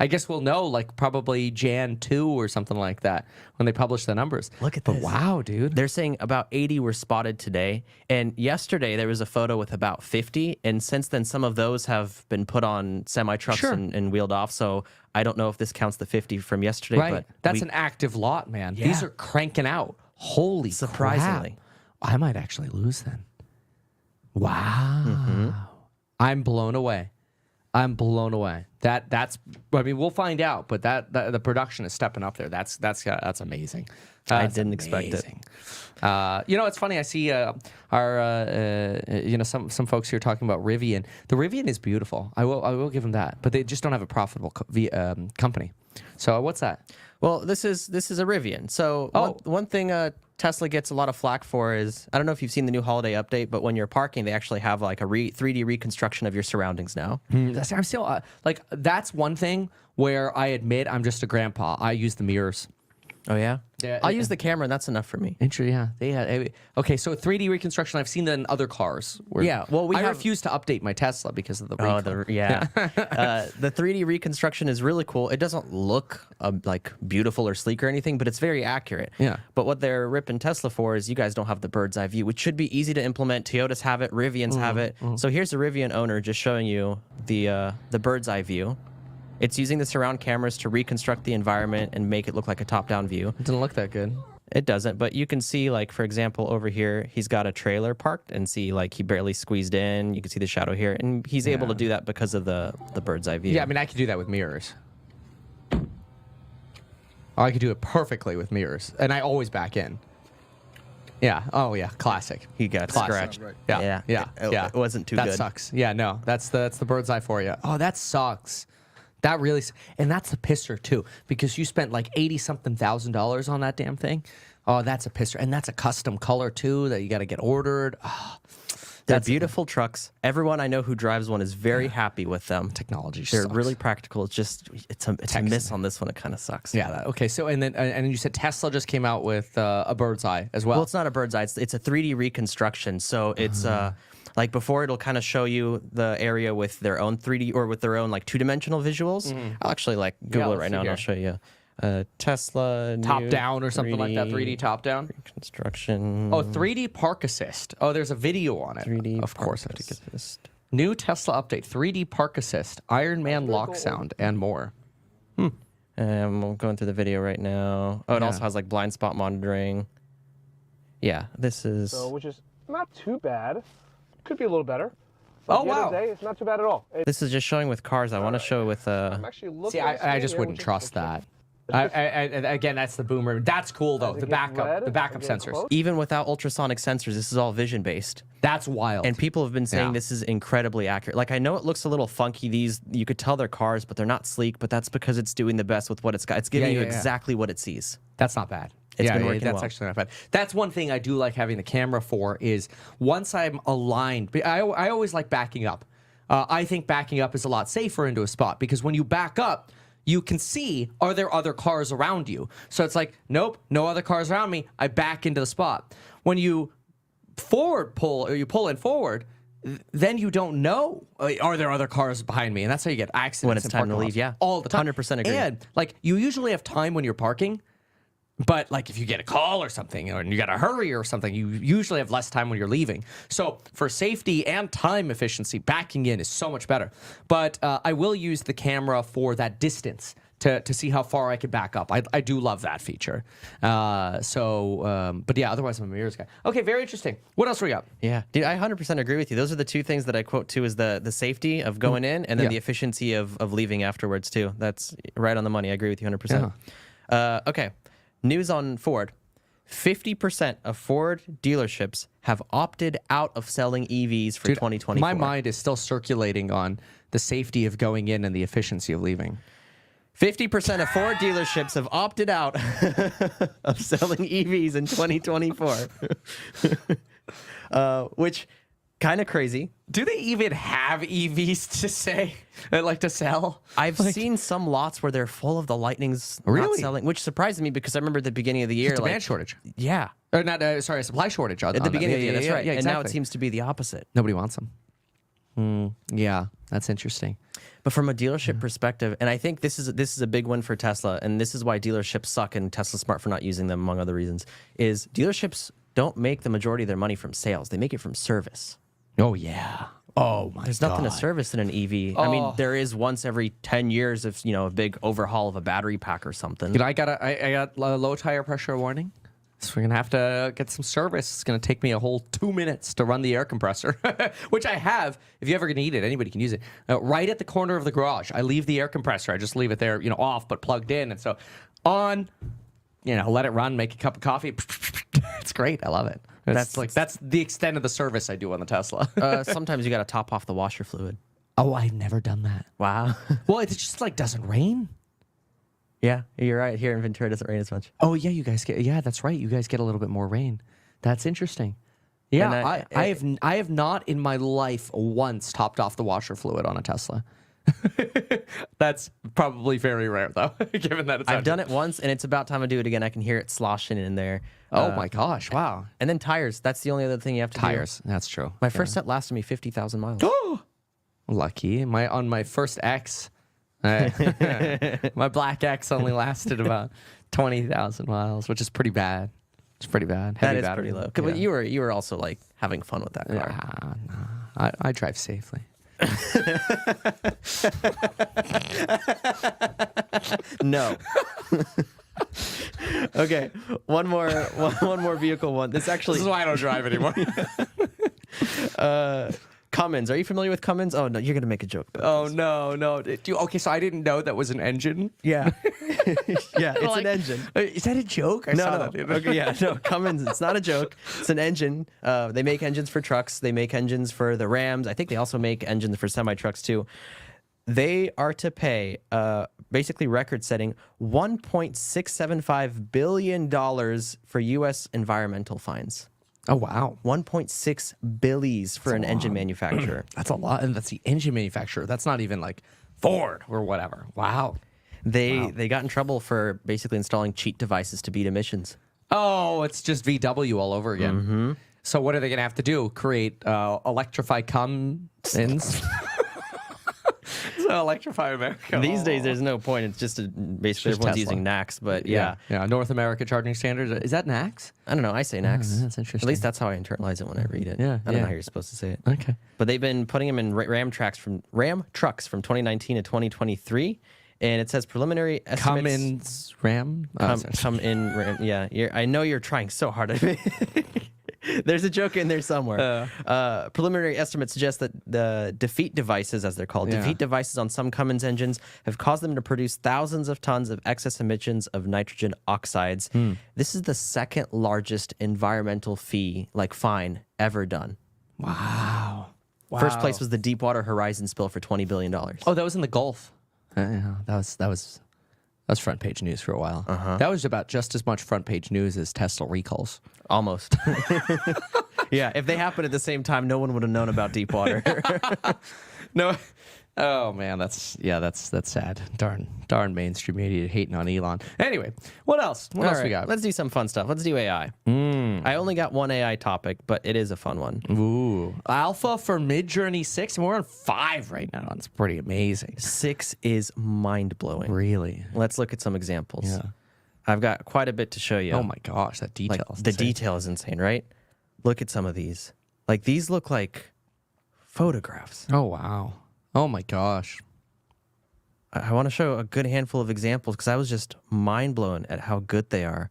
Speaker 1: guess we'll know like probably Jan 2 or something like that when they publish the numbers.
Speaker 2: Look at
Speaker 1: But
Speaker 2: this.
Speaker 1: wow, dude.
Speaker 2: They're saying about 80 were spotted today. And yesterday there was a photo with about 50. And since then, some of those have been put on semi-trucks
Speaker 1: Sure.
Speaker 2: and wheeled off. So I don't know if this counts the 50 from yesterday.
Speaker 1: Right.
Speaker 2: But
Speaker 1: That's an active lot, man.
Speaker 2: Yeah.
Speaker 1: These are cranking out. Holy
Speaker 2: Surprisingly.
Speaker 1: crap. I might actually lose then. Wow. I'm blown away. That's. I mean, we'll find out, but that the production is stepping up there. That's amazing.
Speaker 2: I didn't expect it.
Speaker 1: You know, it's funny. I see some folks here talking about Rivian. The Rivian is beautiful. I will give them that, but they just don't have a profitable company. So what's that?
Speaker 2: Well, this is a Rivian. So one thing Tesla gets a lot of flack for is, I don't know if you've seen the new holiday update, but when you're parking, they actually have like a 3D reconstruction of your surroundings now.
Speaker 1: I'm still that's one thing where I admit I'm just a grandpa. I use the mirrors.
Speaker 2: Oh, yeah?
Speaker 1: Yeah,
Speaker 2: I'll use the camera, and that's enough for me.
Speaker 1: Yeah. Okay, so 3D reconstruction, I've seen that in other cars.
Speaker 2: Yeah, well,
Speaker 1: I refuse to update my Tesla because of the recall.
Speaker 2: The 3D reconstruction is really cool. It doesn't look like beautiful or sleek or anything, but it's very accurate.
Speaker 1: Yeah.
Speaker 2: But what they're ripping Tesla for is you guys don't have the bird's eye view, which should be easy to implement. Toyotas have it, Rivians have it. So here's a Rivian owner just showing you the bird's eye view. It's using the surround cameras to reconstruct the environment and make it look like a top-down view.
Speaker 1: It doesn't look that good.
Speaker 2: It doesn't, but you can see, like, for example, over here, he's got a trailer parked and see, like, he barely squeezed in. You can see the shadow here, and he's able to do that because of the bird's eye view.
Speaker 1: Yeah, I mean, I could do that with mirrors. I could do it perfectly with mirrors, and I always back in. Yeah. Oh, yeah. Classic.
Speaker 2: He got
Speaker 1: Classic.
Speaker 2: scratched.
Speaker 1: Yeah.
Speaker 2: It wasn't too good.
Speaker 1: That sucks. Yeah, no. That's the bird's eye for you. Oh, that sucks. That really, and that's a pisser too, because you spent like $80-something thousand on that damn thing. Oh, that's a pisser, and that's a custom color too that you got to get ordered. Oh,
Speaker 2: They're beautiful trucks. Everyone I know who drives one is very happy with them.
Speaker 1: Technology
Speaker 2: They're
Speaker 1: sucks.
Speaker 2: really practical. It's just it's a miss on this one. It kind of sucks.
Speaker 1: Yeah. Okay. So and you said Tesla just came out with a bird's eye as well.
Speaker 2: Well, it's not a bird's eye. It's a 3D reconstruction. So it's like before, it'll kind of show you the area with their own 3D or with their own like 2-dimensional visuals. I'll actually like Google it right now and I'll show you. Tesla
Speaker 1: top
Speaker 2: new
Speaker 1: down or something like that. 3D top down.
Speaker 2: Reconstruction.
Speaker 1: Oh, 3D park assist. Oh, there's a video on it.
Speaker 2: 3D.
Speaker 1: Of course, I have to get
Speaker 2: this.
Speaker 1: New Tesla update: 3D park assist, Iron Man lock sound, and more.
Speaker 2: I'm going through the video right now. Oh, it also has like blind spot monitoring. Yeah, this is.
Speaker 6: So, which is not too bad. Could be a little better.
Speaker 1: Oh,
Speaker 6: At the end
Speaker 1: wow.
Speaker 6: of the day, it's not too bad at all.
Speaker 2: This is just showing with cars. I want to show with.
Speaker 6: I'm actually looking.
Speaker 1: See,
Speaker 6: at the
Speaker 1: I
Speaker 6: screen
Speaker 1: just
Speaker 6: here,
Speaker 1: wouldn't
Speaker 6: which is
Speaker 1: trust
Speaker 6: interesting.
Speaker 1: that. Again, that's the boomer. That's cool though.
Speaker 6: As it
Speaker 1: The
Speaker 6: gets
Speaker 1: backup
Speaker 6: red, again,
Speaker 1: sensors.
Speaker 6: close.
Speaker 2: Even without ultrasonic sensors, this is all vision based.
Speaker 1: That's wild.
Speaker 2: And people have been saying
Speaker 1: Yeah.
Speaker 2: this is incredibly accurate. Like, I know it looks a little funky. These, you could tell they're cars, but they're not sleek. But that's because it's doing the best with what it's got. It's giving you exactly what it sees.
Speaker 1: That's not bad.
Speaker 2: It's been working
Speaker 1: that's
Speaker 2: well.
Speaker 1: actually not bad. That's one thing I do like having the camera for is once I'm aligned. I always like backing up. I think backing up is a lot safer into a spot because when you back up, you can see, are there other cars around you? So it's like, nope, no other cars around me. I back into the spot. When you forward pull or you pull in forward, then you don't know, are there other cars behind me? And that's how you get accidents.
Speaker 2: When it's time to leave, yeah.
Speaker 1: All the time.
Speaker 2: 100% agree.
Speaker 1: And like you usually have time when you're parking, but like if you get a call or something or you got to hurry or something, you usually have less time when you're leaving. So for safety and time efficiency, backing in is so much better. But I will use the camera for that distance to see how far I can back up. I do love that feature. But yeah, otherwise I'm a mirrors guy. Okay, very interesting. What else we got?
Speaker 2: Yeah, dude, I 100% agree with you. Those are the two things that I quote too: is the safety of going in, and then the efficiency of leaving afterwards too. That's right on the money. I agree with you 100%. Okay, news on Ford. 50% of Ford dealerships have opted out of selling EVs for 2024.
Speaker 1: My mind is still circulating on the safety of going in and the efficiency of leaving.
Speaker 2: 50% of Ford dealerships have opted out of selling EVs in 2024, which kind of crazy.
Speaker 1: Do they even have EVs to say, like to sell?
Speaker 2: I've seen some lots where they're full of the Lightnings not
Speaker 1: Really?
Speaker 2: selling, which surprised me because I remember at the beginning of the year,
Speaker 1: Demand shortage.
Speaker 2: yeah,
Speaker 1: Or not, sorry, a supply shortage.
Speaker 2: at the beginning of the year, that's right.
Speaker 1: Yeah,
Speaker 2: And now it
Speaker 1: exactly.
Speaker 2: seems to be the opposite.
Speaker 1: Nobody wants them. Yeah, that's interesting.
Speaker 2: But from a dealership perspective, and I think this is a big one for Tesla, and this is why dealerships suck and Tesla's smart for not using them, among other reasons, is dealerships don't make the majority of their money from sales. They make it from service.
Speaker 1: Oh, yeah. Oh, my
Speaker 2: There's nothing to service in an EV. I mean, there is once every 10 years if, a big overhaul of a battery pack or something.
Speaker 1: I got a low tire pressure warning. So we're going to have to get some service. It's going to take me a whole 2 minutes to run the air compressor, which I have. If you ever need it, anybody can use it. Right at the corner of the garage, I leave the air compressor. I just leave it there, off, but plugged in. And so on, let it run, make a cup of coffee. It's great. I love it. That's the extent of the service I do on the Tesla.
Speaker 2: Sometimes you got to top off the washer fluid.
Speaker 1: Oh, I've never done that.
Speaker 2: Wow.
Speaker 1: Well, it just doesn't rain.
Speaker 2: Yeah, you're right. Here in Ventura, it doesn't rain as much.
Speaker 1: Oh, yeah, you guys get, that's right. You guys get a little bit more rain. That's interesting. Yeah,
Speaker 2: And
Speaker 1: I have not in my life once topped off the washer fluid on a Tesla. That's probably very rare, though, given that it's
Speaker 2: I've done it once, and it's about time I do it again. I can hear it sloshing in there.
Speaker 1: Oh, my gosh. Wow.
Speaker 2: And then tires. That's the only other thing you have to do.
Speaker 1: Tires. That's true.
Speaker 2: My first set lasted me 50,000 miles.
Speaker 1: Oh, lucky. On my first X, my black X only lasted about 20,000 miles, which is pretty bad. It's pretty bad.
Speaker 2: That
Speaker 1: Heavy
Speaker 2: is
Speaker 1: battery.
Speaker 2: pretty low. But you were also like having fun with that car.
Speaker 1: Nah, I drive safely.
Speaker 2: No. Okay, one more vehicle one. This is
Speaker 1: why I don't drive anymore.
Speaker 2: Cummins. Are you familiar with Cummins? Oh no, you're gonna make a joke about this.
Speaker 1: No. Okay, so I didn't know that was an engine.
Speaker 2: Yeah. Yeah, it's an engine.
Speaker 1: Is that a joke? I saw that the other day.
Speaker 2: Okay, yeah, no, Cummins, it's not a joke. It's an engine. They make engines for trucks. They make engines for the Rams. I think they also make engines for semi-trucks too. They are to pay, basically record-setting, $1.675 billion for U.S. environmental fines.
Speaker 1: Oh, wow.
Speaker 2: 1.6 billies for an engine manufacturer.
Speaker 1: That's a lot. And that's the engine manufacturer. That's not even like Ford or whatever. Wow.
Speaker 2: They got in trouble for basically installing cheat devices to beat emissions.
Speaker 1: Oh, it's just VW all over again. Mm-hmm. So what are they going to have to do? Create electrify Cummins? So electrify America.
Speaker 2: These days, there's no point. It's just basically everyone's
Speaker 1: Tesla.
Speaker 2: using NACS. But yeah,
Speaker 1: North America Charging Standards. Is that NACS?
Speaker 2: I don't know. I say NACS.
Speaker 1: that's interesting.
Speaker 2: At least that's how I internalize it when I read it.
Speaker 1: Yeah,
Speaker 2: I don't know how you're supposed to say it.
Speaker 1: Okay.
Speaker 2: But they've been putting them in Ram trucks from 2019 to 2023, and it says preliminary estimates.
Speaker 1: Cummins Ram.
Speaker 2: Come in Ram. Yeah, I know you're trying so hard at it. There's a joke in there somewhere. Preliminary estimates suggest that the defeat devices, as they're called, defeat devices on some Cummins engines have caused them to produce thousands of tons of excess emissions of nitrogen oxides. This is the second largest environmental fine ever done.
Speaker 1: Wow.
Speaker 2: First place was the Deepwater Horizon spill for $20 billion.
Speaker 1: Oh, that was in the Gulf. Yeah, that was front page news for a while. That was about just as much front page news as Tesla recalls.
Speaker 2: Almost. Yeah, if they happened at the same time, no one would have known about Deepwater.
Speaker 1: No. Oh man, that's sad. Darn mainstream media hating on Elon. Anyway, what else? What else we got?
Speaker 2: Let's do some fun stuff. Let's do AI. I only got one AI topic, but it is a fun one.
Speaker 1: Ooh, alpha for Midjourney 6, and we're on 5 right now. That's pretty amazing.
Speaker 2: 6 is mind blowing.
Speaker 1: Really?
Speaker 2: Let's look at some examples.
Speaker 1: Yeah.
Speaker 2: I've got quite a bit to show you.
Speaker 1: Oh my gosh, that
Speaker 2: Like,
Speaker 1: detail. is
Speaker 2: the
Speaker 1: insane.
Speaker 2: detail is insane, right? Look at some of these. Like these look like photographs.
Speaker 1: Oh wow. Oh my gosh.
Speaker 2: I want to show a good handful of examples because I was just mind blown at how good they are.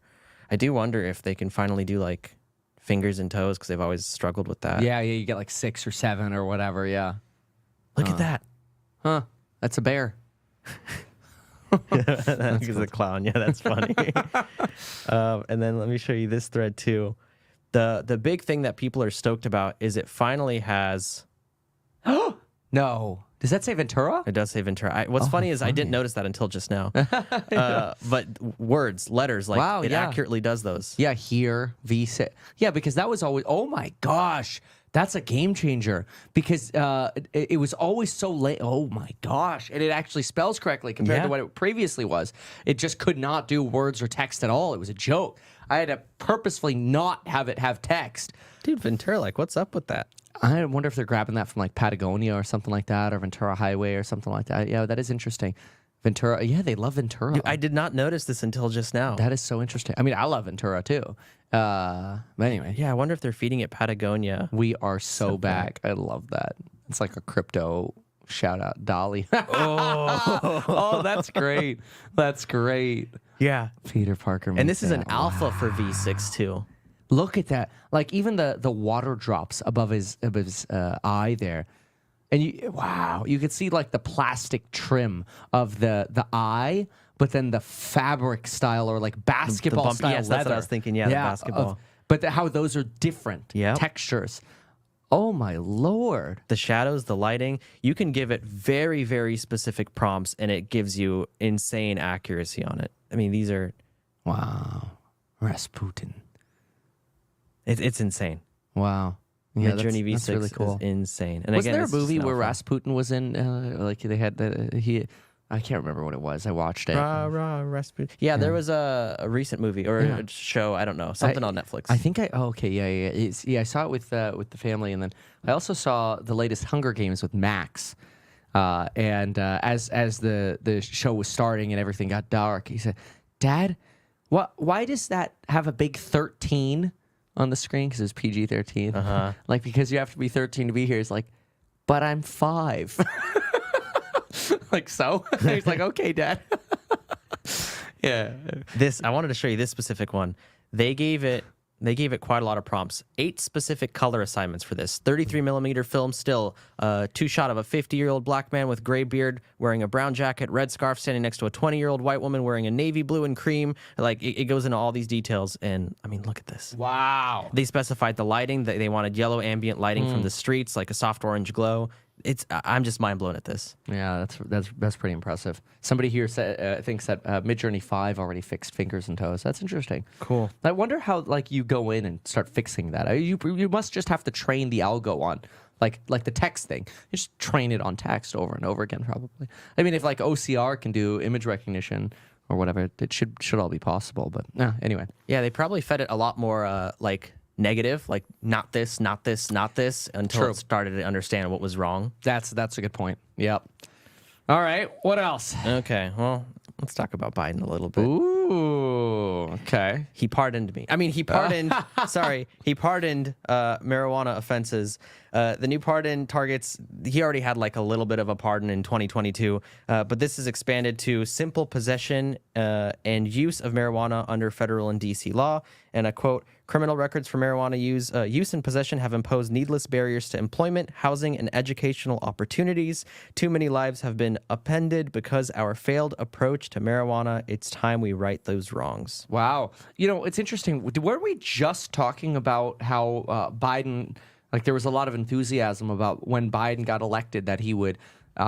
Speaker 2: I do wonder if they can finally do like fingers and toes because they've always struggled with that.
Speaker 1: Yeah, you get like 6 or 7 or whatever. Yeah.
Speaker 2: Look at that.
Speaker 1: Huh? That's a bear.
Speaker 2: That's a clown. Yeah, that's funny. And then let me show you this thread too. The big thing that people are stoked about is it finally has.
Speaker 1: No. Does that say Ventura?
Speaker 2: It does say Ventura. What's funny is I didn't notice that until just now. But words, letters, like
Speaker 1: Wow,
Speaker 2: it
Speaker 1: yeah.
Speaker 2: accurately does those.
Speaker 1: Yeah, here, V6. Yeah, because that was always, oh my gosh, that's a game changer. Because it was always so late. Oh my gosh. And it actually spells correctly compared
Speaker 2: Yeah.
Speaker 1: to what it previously was. It just could not do words or text at all. It was a joke. I had to purposefully not have it have text.
Speaker 2: Dude, Ventura, like, what's up with that?
Speaker 1: I wonder if they're grabbing that from like Patagonia or something like that, or Ventura Highway or something like that. Yeah, that is interesting. Ventura, yeah, they love Ventura.
Speaker 2: Dude, I did not notice this until just now.
Speaker 1: That is so interesting. I mean, I love Ventura too. But anyway,
Speaker 2: Yeah, I wonder if they're feeding it Patagonia.
Speaker 1: we are so back. I love that. It's like a crypto shout out, Dolly. Oh, that's great. That's great.
Speaker 2: Yeah.
Speaker 1: Peter Parker.
Speaker 2: And this is an alpha for V6 too.
Speaker 1: Look at that. Like even the water drops above his eye there. And you could see like the plastic trim of the eye, but then the fabric style or like basketball
Speaker 2: bump-
Speaker 1: style
Speaker 2: yes,
Speaker 1: leather.
Speaker 2: that's what I was thinking, yeah, the basketball.
Speaker 1: But how those are different
Speaker 2: Yep.
Speaker 1: textures. Oh my Lord.
Speaker 2: The shadows, the lighting, you can give it very, very specific prompts and it gives you insane accuracy on it. I mean, these are,
Speaker 1: Wow. Rasputin.
Speaker 2: it's insane.
Speaker 1: Wow. Yeah,
Speaker 2: Midjourney V6
Speaker 1: that's really cool.
Speaker 2: is insane. And
Speaker 1: Wasn't
Speaker 2: again,
Speaker 1: there a
Speaker 2: it's just
Speaker 1: movie
Speaker 2: an
Speaker 1: where
Speaker 2: alpha.
Speaker 1: Rasputin was in? Like they had I can't remember what it was. I watched it.
Speaker 2: Rasputin. Yeah, there was a recent movie or a show. I don't know, something on Netflix.
Speaker 1: I think okay, yeah. I saw it with the family, and then I also saw the latest Hunger Games with Max. And as the show was starting and everything got dark, he said, "Dad, why does that have a big 13 on the screen? Because it's PG-13. Like because you have to be 13 to be here." He's like, "But I'm 5." Like so. He's like, "Okay, Dad." Yeah.
Speaker 2: I wanted to show you this specific one. They gave it quite a lot of prompts. 8 specific color assignments for this. 33mm film still. 2 shot of a 50-year-old black man with gray beard wearing a brown jacket, red scarf, standing next to a 20-year-old white woman wearing a navy blue and cream. Like it goes into all these details, and I mean, look at this.
Speaker 1: Wow.
Speaker 2: They specified the lighting. They wanted yellow ambient lighting from the streets, like a soft orange glow. I'm just mind blown at this.
Speaker 1: Yeah, that's pretty impressive. Somebody here thinks that Midjourney 5 already fixed fingers and toes. That's interesting.
Speaker 2: Cool.
Speaker 1: I wonder how like you go in and start fixing that. You must just have to train the algo on like the text thing. You just train it on text over and over again, probably. I mean, if like OCR can do image recognition or whatever, it should all be possible. But anyway.
Speaker 2: Yeah, they probably fed it a lot more like negative, like not this, not this, not this, until
Speaker 1: True.
Speaker 2: it started to understand what was wrong.
Speaker 1: That's a good point. Yep. All right. What else?
Speaker 2: Okay, well, let's talk about Biden a little bit.
Speaker 1: Ooh. Okay.
Speaker 2: He pardoned me. I mean, he pardoned. He pardoned marijuana offenses. The new pardon targets. He already had like a little bit of a pardon in 2022, but this is expanded to simple possession and use of marijuana under federal and DC law. And I quote: "Criminal records for marijuana use and possession have imposed needless barriers to employment, housing, and educational opportunities. Too many lives have been upended because our failed approach to marijuana. It's time we right those wrongs."
Speaker 1: Wow. You know, it's interesting. Weren't we just talking about how Biden, like there was a lot of enthusiasm about when Biden got elected that he would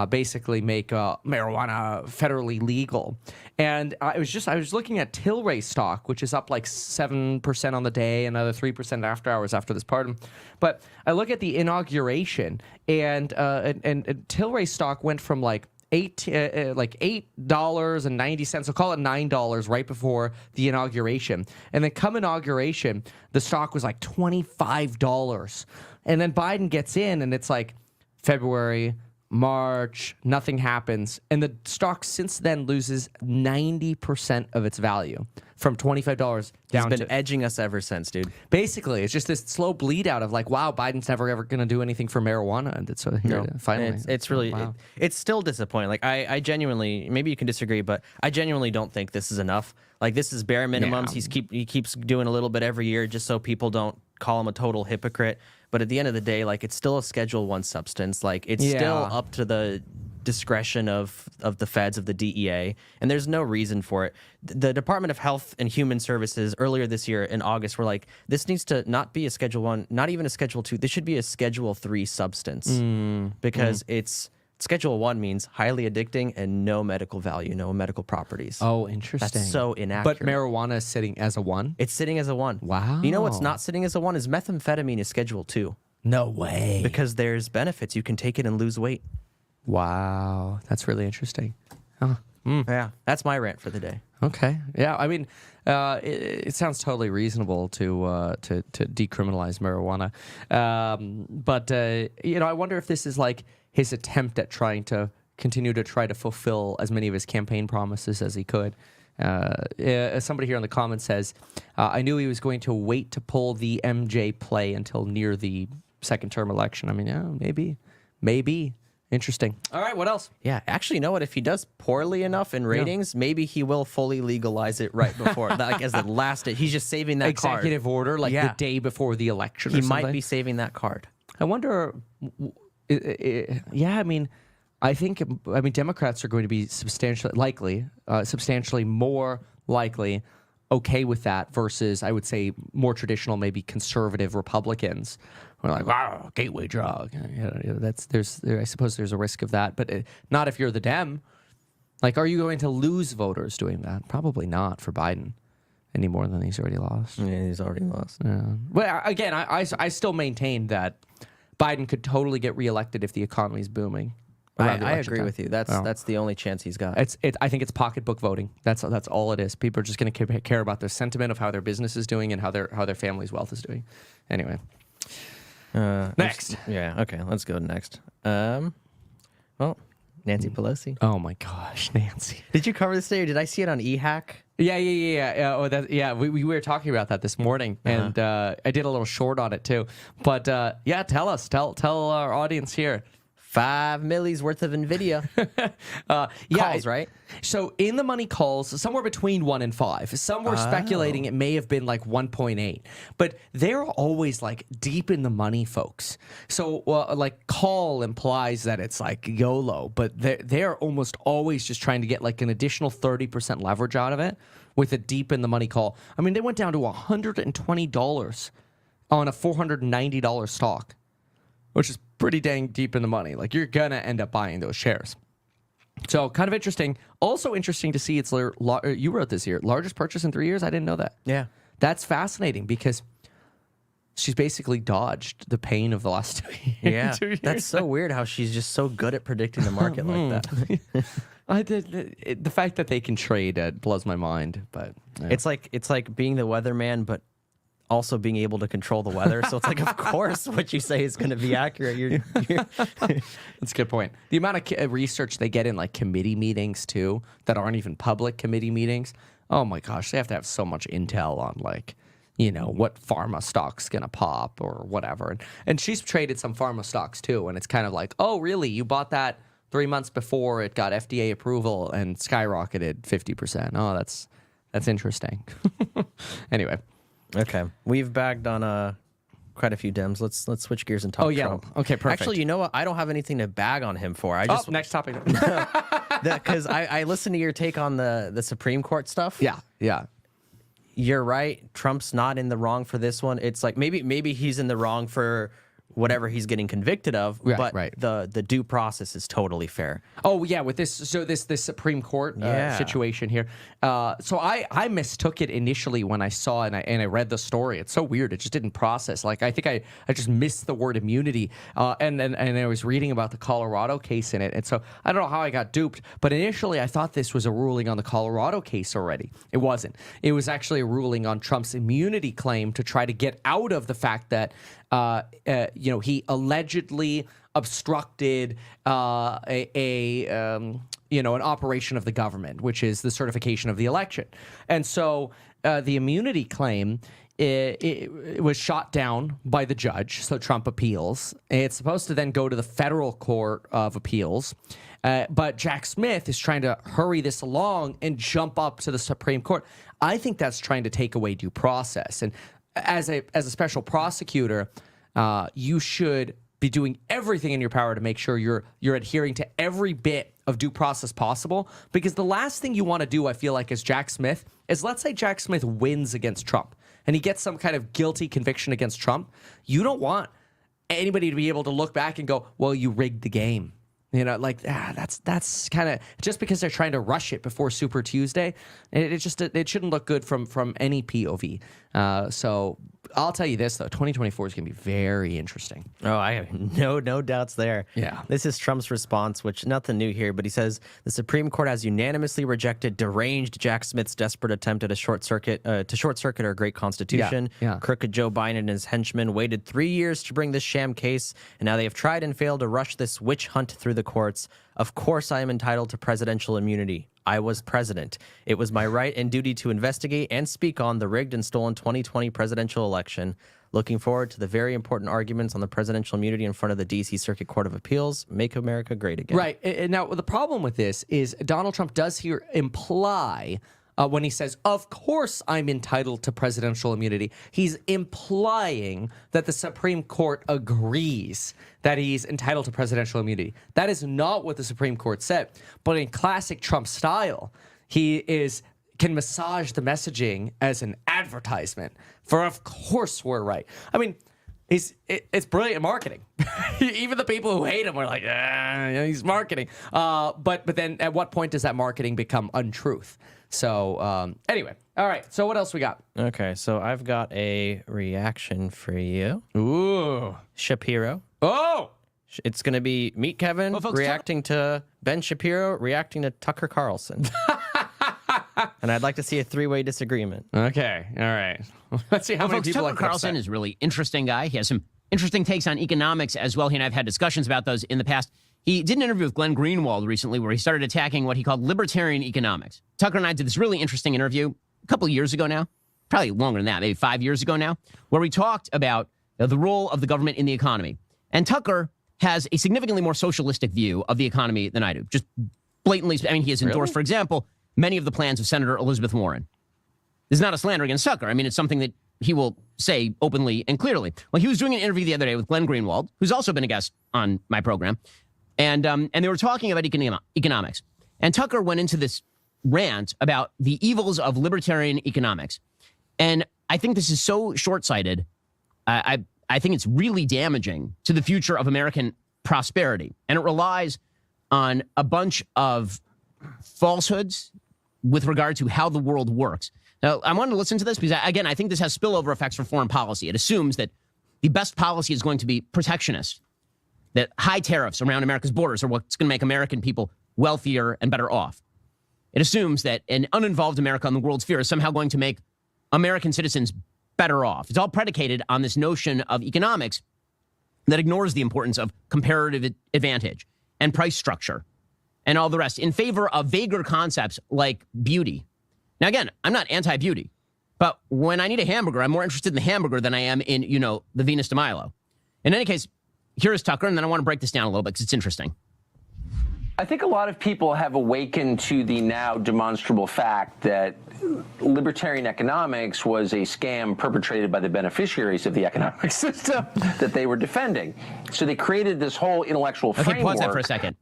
Speaker 1: basically make marijuana federally legal. And I was looking at Tilray stock, which is up like 7% on the day, another 3% after hours after this pardon. But I look at the inauguration, and Tilray stock went from like $8.90, so call it $9 right before the inauguration. And then come inauguration, the stock was like $25. And then Biden gets in and it's like February, March, nothing happens. And the stock since then loses 90% of its value from $25 down
Speaker 2: He's been
Speaker 1: to
Speaker 2: edging us ever since, dude.
Speaker 1: basically it's just this slow bleed out of like, wow, Biden's never ever going to do anything for marijuana. And it's here, finally.
Speaker 2: It's really,
Speaker 1: wow.
Speaker 2: it's still disappointing. Like I genuinely, maybe you can disagree, but I genuinely don't think this is enough. Like this is bare minimums.
Speaker 1: Yeah.
Speaker 2: He keeps doing a little bit every year just so people don't call him a total hypocrite. But at the end of the day, like it's still a Schedule I substance. Like it's still up to the discretion of the feds, of the DEA, and there's no reason for it. The Department of Health and Human Services earlier this year in August were like, this needs to not be a Schedule I, not even a Schedule II. This should be a Schedule III substance because it's Schedule I means highly addicting and no medical value, no medical properties.
Speaker 1: Oh, interesting.
Speaker 2: That's so inaccurate.
Speaker 1: But marijuana is sitting as a 1?
Speaker 2: It's sitting as a 1.
Speaker 1: Wow.
Speaker 2: You know what's not sitting as a 1 is methamphetamine is Schedule II
Speaker 1: No way.
Speaker 2: because there's benefits. You can take it and lose weight.
Speaker 1: Wow. That's really interesting.
Speaker 2: Yeah, that's my rant for the day.
Speaker 1: Okay. Yeah. I mean, it sounds totally reasonable to decriminalize marijuana. But I wonder if this is like his attempt at trying to continue to try to fulfill as many of his campaign promises as he could. Somebody here in the comments says, I knew he was going to wait to pull the MJ play until near the second term election. I mean, yeah, maybe. Interesting. All right, what else?
Speaker 2: Yeah, actually, you know what? If he does poorly enough in ratings, maybe he will fully legalize it right before, like as the last. He's just saving that
Speaker 1: Executive order, like the day before the election.
Speaker 2: He
Speaker 1: or
Speaker 2: might
Speaker 1: something.
Speaker 2: be saving that card.
Speaker 1: I wonder. Yeah, I mean, Democrats are going to be substantially more likely okay with that versus, I would say, more traditional, maybe conservative Republicans. We're like, wow, gateway drug. I suppose there's a risk of that, but not if you're the Dem. Like, are you going to lose voters doing that? Probably not for Biden any more than he's already lost.
Speaker 2: Yeah, he's already lost.
Speaker 1: Yeah. Well, again, I still maintain that Biden could totally get reelected if the economy's booming.
Speaker 2: I agree with you. That's the only chance he's got.
Speaker 1: I think it's pocketbook voting. That's all it is. People are just going to care about their sentiment of how their business is doing and how their family's wealth is doing. Anyway, next.
Speaker 2: Okay, let's go next. Well, Nancy Pelosi.
Speaker 1: Oh my gosh, Nancy.
Speaker 2: Did you cover this today, or did I see it on HouseHack?
Speaker 1: Yeah. We were talking about that this morning, and I did a little short on it too. But tell our audience here.
Speaker 2: 5 millis worth of NVIDIA. Calls, right?
Speaker 1: So in the money calls, somewhere between 1 and 5. Some were speculating it may have been like 1.8. But they're always like deep in the money, folks. So like call implies that it's like YOLO, but they're almost always just trying to get like an additional 30% leverage out of it with a deep in the money call. I mean, they went down to $120 on a $490 stock, which is pretty dang deep in the money. Like, you're going to end up buying those shares. So, kind of interesting. Also interesting to see you wrote this here, largest purchase in 3 years? I didn't know that.
Speaker 2: Yeah.
Speaker 1: That's fascinating because she's basically dodged the pain of the last 2 years.
Speaker 2: Yeah.
Speaker 1: 2 years.
Speaker 2: That's so weird how she's just so good at predicting the market like that.
Speaker 1: The fact that they can trade blows my mind. But yeah.
Speaker 2: It's like being the weatherman, but also being able to control the weather. So it's like, of course, what you say is going to be accurate.
Speaker 1: That's a good point. The amount of research they get in like committee meetings too, that aren't even public committee meetings. Oh my gosh, they have to have so much intel on like, what pharma stock's going to pop or whatever. And she's traded some pharma stocks too. And it's kind of like, oh, really? You bought that 3 months before it got FDA approval and skyrocketed 50%. Oh, that's interesting. Anyway.
Speaker 2: Okay, we've bagged on quite a few Dems. Let's switch gears and talk Trump.
Speaker 1: Okay, perfect.
Speaker 2: Actually, you know what? I don't have anything to bag on him for.
Speaker 1: Next topic.
Speaker 2: Because I listened to your take on the Supreme Court stuff.
Speaker 1: Yeah.
Speaker 2: You're right. Trump's not in the wrong for this one. It's like maybe he's in the wrong for whatever he's getting convicted of,
Speaker 1: Right,
Speaker 2: but
Speaker 1: right.
Speaker 2: the due process is totally fair.
Speaker 1: Oh yeah, with this Supreme Court situation here. So I mistook it initially when I saw it and I read the story. It's so weird. It just didn't process. Like I think I just missed the word immunity. And I was reading about the Colorado case in it. And so I don't know how I got duped, but initially I thought this was a ruling on the Colorado case already. It wasn't. It was actually a ruling on Trump's immunity claim to try to get out of the fact that he allegedly obstructed an operation of the government, which is the certification of the election. And so the immunity claim it was shot down by the judge, so Trump appeals. It's supposed to then go to the federal court of appeals, but Jack Smith is trying to hurry this along and jump up to the Supreme Court. I think that's trying to take away due process. And as a special prosecutor, you should be doing everything in your power to make sure you're adhering to every bit of due process possible, because the last thing you want to do, I feel like, as Jack Smith is, let's say Jack Smith wins against Trump and he gets some kind of guilty conviction against Trump. You don't want anybody to be able to look back and go, well, you rigged the game. That's kind of, just because they're trying to rush it before Super Tuesday, it shouldn't look good from any POV. So I'll tell you this, though, 2024 is going to be very interesting.
Speaker 2: Oh, I have no doubts there.
Speaker 1: Yeah.
Speaker 2: This is Trump's response, which nothing new here, but he says the Supreme Court has unanimously rejected deranged Jack Smith's desperate attempt at a short circuit our great Constitution.
Speaker 1: Yeah.
Speaker 2: Crooked Joe Biden and his henchmen waited 3 years to bring this sham case, and now they have tried and failed to rush this witch hunt through the courts. Of course I am entitled to presidential immunity. I was president. It was my right and duty to investigate and speak on the rigged and stolen 2020 presidential election. Looking forward to the very important arguments on the presidential immunity in front of the D.C. Circuit Court of Appeals. Make America great again.
Speaker 1: Right. And now, the problem with this is Donald Trump does here imply, when he says, of course I'm entitled to presidential immunity, he's implying that the Supreme Court agrees that he's entitled to presidential immunity. That is not what the Supreme Court said. But in classic Trump style, he can massage the messaging as an advertisement for, of course we're right. I mean, it's brilliant marketing. Even the people who hate him are like, he's marketing. But then at what point does that marketing become untruth? So anyway, all right. So what else we got?
Speaker 2: Okay, so I've got a reaction for you.
Speaker 1: Ooh.
Speaker 2: Shapiro.
Speaker 1: Oh!
Speaker 2: It's going to be Meet Kevin
Speaker 7: folks,
Speaker 2: reacting to Ben Shapiro reacting to Tucker Carlson. And I'd like to see a three-way disagreement.
Speaker 1: Okay. All right. Let's see how many
Speaker 7: Folks,
Speaker 1: people
Speaker 7: Tucker Carlson is a really interesting guy. He has some interesting takes on economics as well. He and I have had discussions about those in the past. He did an interview with Glenn Greenwald recently where he started attacking what he called libertarian economics. Tucker and I did this really interesting interview a couple of years ago now, probably longer than that, maybe 5 years ago now, where we talked about the role of the government in the economy. And Tucker has a significantly more socialistic view of the economy than I do. Just blatantly, I mean, he has endorsed, for example, many of the plans of Senator Elizabeth Warren. This is not a slander against Tucker. I mean, it's something that he will say openly and clearly. Well, he was doing an interview the other day with Glenn Greenwald, who's also been a guest on my program, and they were talking about economics. And Tucker went into this rant about the evils of libertarian economics. And I think this is so short-sighted. I think it's really damaging to the future of American prosperity. And it relies on a bunch of falsehoods with regard to how the world works. Now, I wanted to listen to this because, again, I think this has spillover effects for foreign policy. It assumes that the best policy is going to be protectionist, that high tariffs around America's borders are what's going to make American people wealthier and better off. It assumes that an uninvolved America on the world sphere is somehow going to make American citizens better off. It's all predicated on this notion of economics that ignores the importance of comparative advantage and price structure and all the rest in favor of vaguer concepts like beauty. Now, again, I'm not anti-beauty, but when I need a hamburger, I'm more interested in the hamburger than I am in, the Venus de Milo. In any case, here is Tucker, and then I want to break this down a little bit because it's interesting.
Speaker 8: I think a lot of people have awakened to the now demonstrable fact that libertarian economics was a scam perpetrated by the beneficiaries of the economic system that they were defending. So they created this whole intellectual framework.
Speaker 7: Okay, pause that for a second.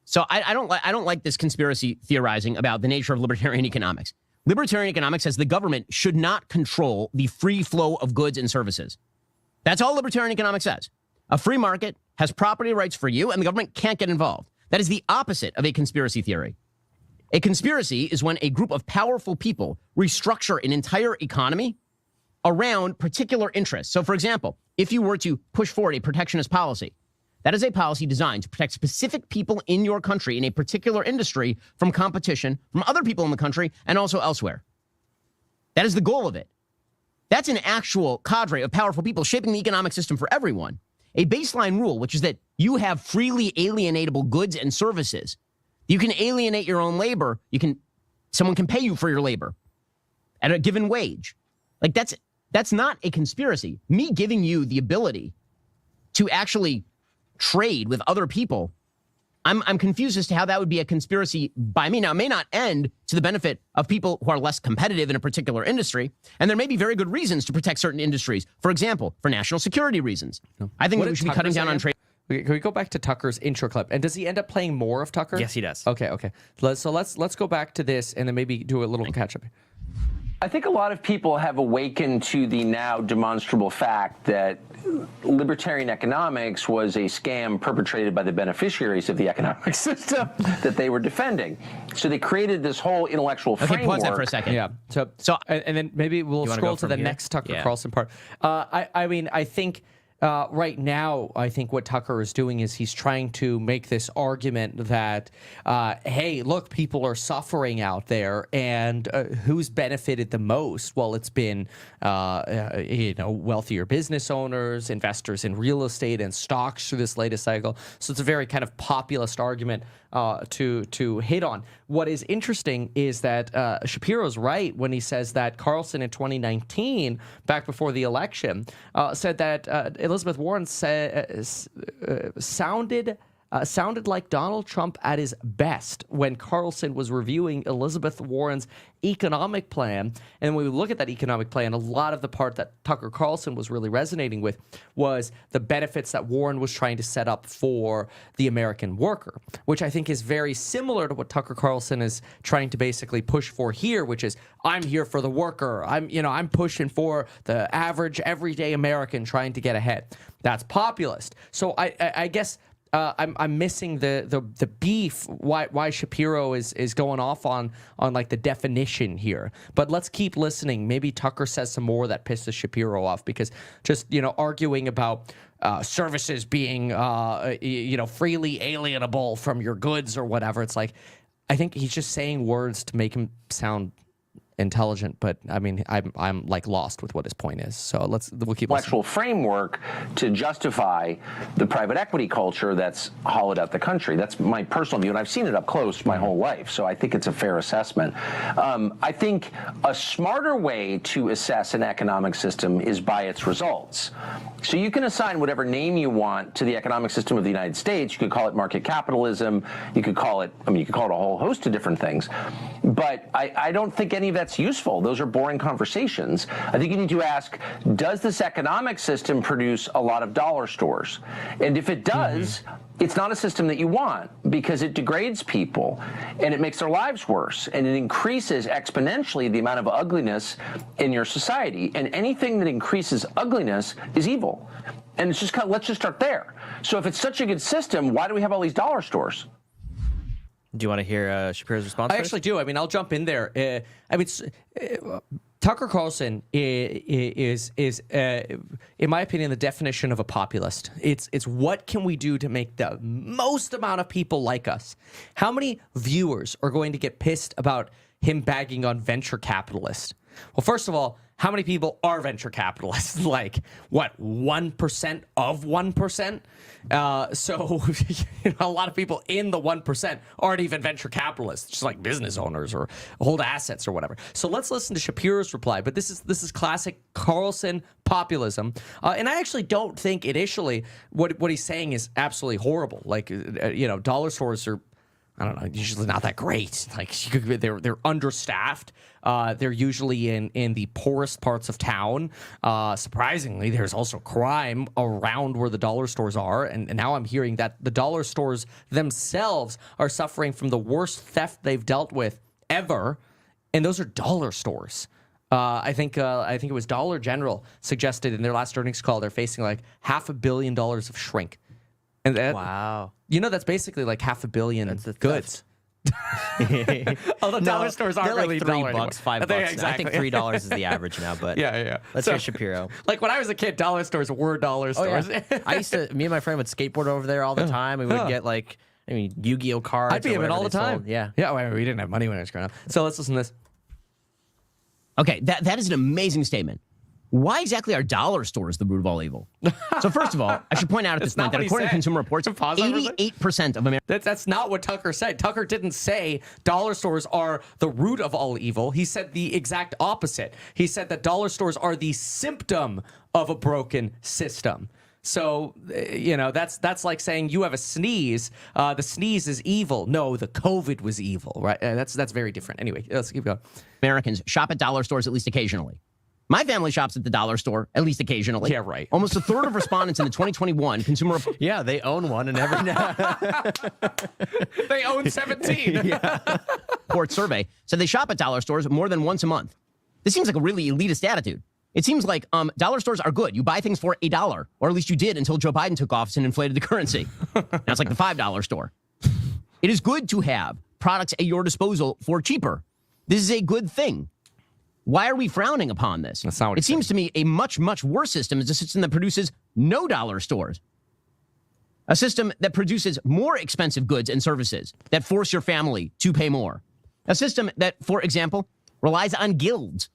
Speaker 7: So I don't like this conspiracy theorizing about the nature of libertarian economics. Libertarian economics says the government should not control the free flow of goods and services. That's all libertarian economics says. A free market has property rights for you, and the government can't get involved. That is the opposite of a conspiracy theory. A conspiracy is when a group of powerful people restructure an entire economy around particular interests. So, for example, if you were to push forward a protectionist policy, that is a policy designed to protect specific people in your country in a particular industry from competition from other people in the country and also elsewhere. That is the goal of it. That's an actual cadre of powerful people shaping the economic system for everyone. A baseline rule, which is that you have freely alienatable goods and services. You can alienate your own labor. Someone can pay you for your labor at a given wage. Like that's not a conspiracy. Me giving you the ability to actually trade with other people, I'm confused as to how that would be a conspiracy by me. Now, it may not end to the benefit of people who are less competitive in a particular industry, and there may be very good reasons to protect certain industries. For example, for national security reasons. No. I think
Speaker 1: What
Speaker 7: that we
Speaker 1: did
Speaker 7: should be
Speaker 1: Tucker
Speaker 7: cutting down
Speaker 1: say?
Speaker 7: on trade.
Speaker 1: Can we go back to Tucker's intro clip? And does he end up playing more of Tucker?
Speaker 2: Yes, he does.
Speaker 1: Okay. So let's go back to this and then maybe do a little catch up.
Speaker 8: I think a lot of people have awakened to the now demonstrable fact that libertarian economics was a scam perpetrated by the beneficiaries of the economic system that they were defending. So they created this whole intellectual framework.
Speaker 7: Okay, pause that for a second.
Speaker 1: Yeah. So and then maybe we'll scroll to the next Tucker Carlson part. I mean, I think right now, I think what Tucker is doing is he's trying to make this argument that, hey, look, people are suffering out there, and who's benefited the most? Well, it's been, wealthier business owners, investors in real estate and stocks through this latest cycle. So it's a very kind of populist argument to hit on. What is interesting is that Shapiro's right when he says that Carlson in 2019, back before the election, said that Elizabeth Warren sounded like Donald Trump at his best when Carlson was reviewing Elizabeth Warren's economic plan. And when we look at that economic plan, a lot of the part that Tucker Carlson was really resonating with was the benefits that Warren was trying to set up for the American worker, which I think is very similar to what Tucker Carlson is trying to basically push for here, which is I'm here for the worker. I'm pushing for the average everyday American trying to get ahead. That's populist. So I guess I'm missing the beef. Why Shapiro is going off on like the definition here. But let's keep listening. Maybe Tucker says some more that pisses Shapiro off, because just arguing about services being freely alienable from your goods or whatever. It's like I think he's just saying words to make him sound intelligent, but I mean, I'm like lost with what his point is. So we'll keep
Speaker 8: intellectual framework to justify the private equity culture that's hollowed out the country. That's my personal view, and I've seen it up close my whole life. So I think it's a fair assessment. I think a smarter way to assess an economic system is by its results. So you can assign whatever name you want to the economic system of the United States. You could call it market capitalism. You could call it a whole host of different things. But I don't think any of that's useful. Those are boring conversations. I think you need to ask, does this economic system produce a lot of dollar stores? And if it does, it's not a system that you want, because it degrades people and it makes their lives worse, and it increases exponentially the amount of ugliness in your society. And anything that increases ugliness is evil. And it's just let's just start there. So if it's such a good system, why do we have all these dollar stores?
Speaker 2: Do you want to hear Shapiro's response?
Speaker 1: I actually do. I mean, I'll jump in there. Tucker Carlson is in my opinion, the definition of a populist. It's what can we do to make the most amount of people like us? How many viewers are going to get pissed about him bagging on venture capitalists? Well, first of all, how many people are venture capitalists? Like, what, 1% of 1%? So a lot of people in the 1% aren't even venture capitalists, just like business owners or hold assets or whatever. So let's listen to Shapiro's reply. But this is classic Carlson populism. And I actually don't think initially what he's saying is absolutely horrible. Like, dollar stores are, I don't know, usually not that great. Like, they're understaffed. They're usually in the poorest parts of town. Surprisingly, there's also crime around where the dollar stores are. And now I'm hearing that the dollar stores themselves are suffering from the worst theft they've dealt with ever. And those are dollar stores. I think it was Dollar General suggested in their last earnings call they're facing like $500 million of shrink. And that,
Speaker 2: Wow.
Speaker 1: you know, that's basically like $500 million
Speaker 2: That's the
Speaker 1: goods. Although dollar stores aren't
Speaker 2: they're like
Speaker 1: really
Speaker 2: $3,
Speaker 1: dollar anymore.
Speaker 2: $5.
Speaker 1: They-
Speaker 2: I think $3 is the average now, but
Speaker 1: Yeah.
Speaker 2: let's
Speaker 1: So,
Speaker 2: hear Shapiro.
Speaker 1: Like when I was a kid, dollar stores were dollar stores.
Speaker 2: I used to, me and my friend would skateboard over there all the time. We would get like, Yu-Gi-Oh cards.
Speaker 1: I'd be
Speaker 2: or
Speaker 1: in all the
Speaker 2: whatever they
Speaker 1: time.
Speaker 2: sold. Yeah.
Speaker 1: Yeah, well, we didn't have money when I was growing up. So let's listen to this.
Speaker 7: Okay, that is an amazing statement. Why exactly are dollar stores the root of all evil? So first of all, I should point out at this
Speaker 1: That's
Speaker 7: point
Speaker 1: not
Speaker 7: that
Speaker 1: what he
Speaker 7: according to
Speaker 1: said.
Speaker 7: Consumer Reports,
Speaker 1: Pause that for a second.
Speaker 7: 88% of Americans.
Speaker 1: That's not what Tucker said. Tucker didn't say dollar stores are the root of all evil. He said the exact opposite. He said that dollar stores are the symptom of a broken system. So, that's like saying you have a sneeze. The sneeze is evil. No, the COVID was evil, right? That's very different. Anyway, let's keep going.
Speaker 7: Americans shop at dollar stores at least occasionally. My family shops at the dollar store at least occasionally.
Speaker 1: Yeah, right.
Speaker 7: Almost a third of respondents in the 2021 Consumer Report.
Speaker 2: Yeah, they own one, and every now.
Speaker 1: They own 17.
Speaker 7: Report survey said they shop at dollar stores more than once a month. This seems like a really elitist attitude. It seems like dollar stores are good. You buy things for $1, or at least you did until Joe Biden took office and inflated the currency. Now it's like the $5 store. It is good to have products at your disposal for cheaper. This is a good thing. Why are we frowning upon this?
Speaker 1: That's not what
Speaker 7: it seems to me a much, much worse system is a system that produces no dollar stores. A system that produces more expensive goods and services that force your family to pay more. A system that, for example, relies on guilds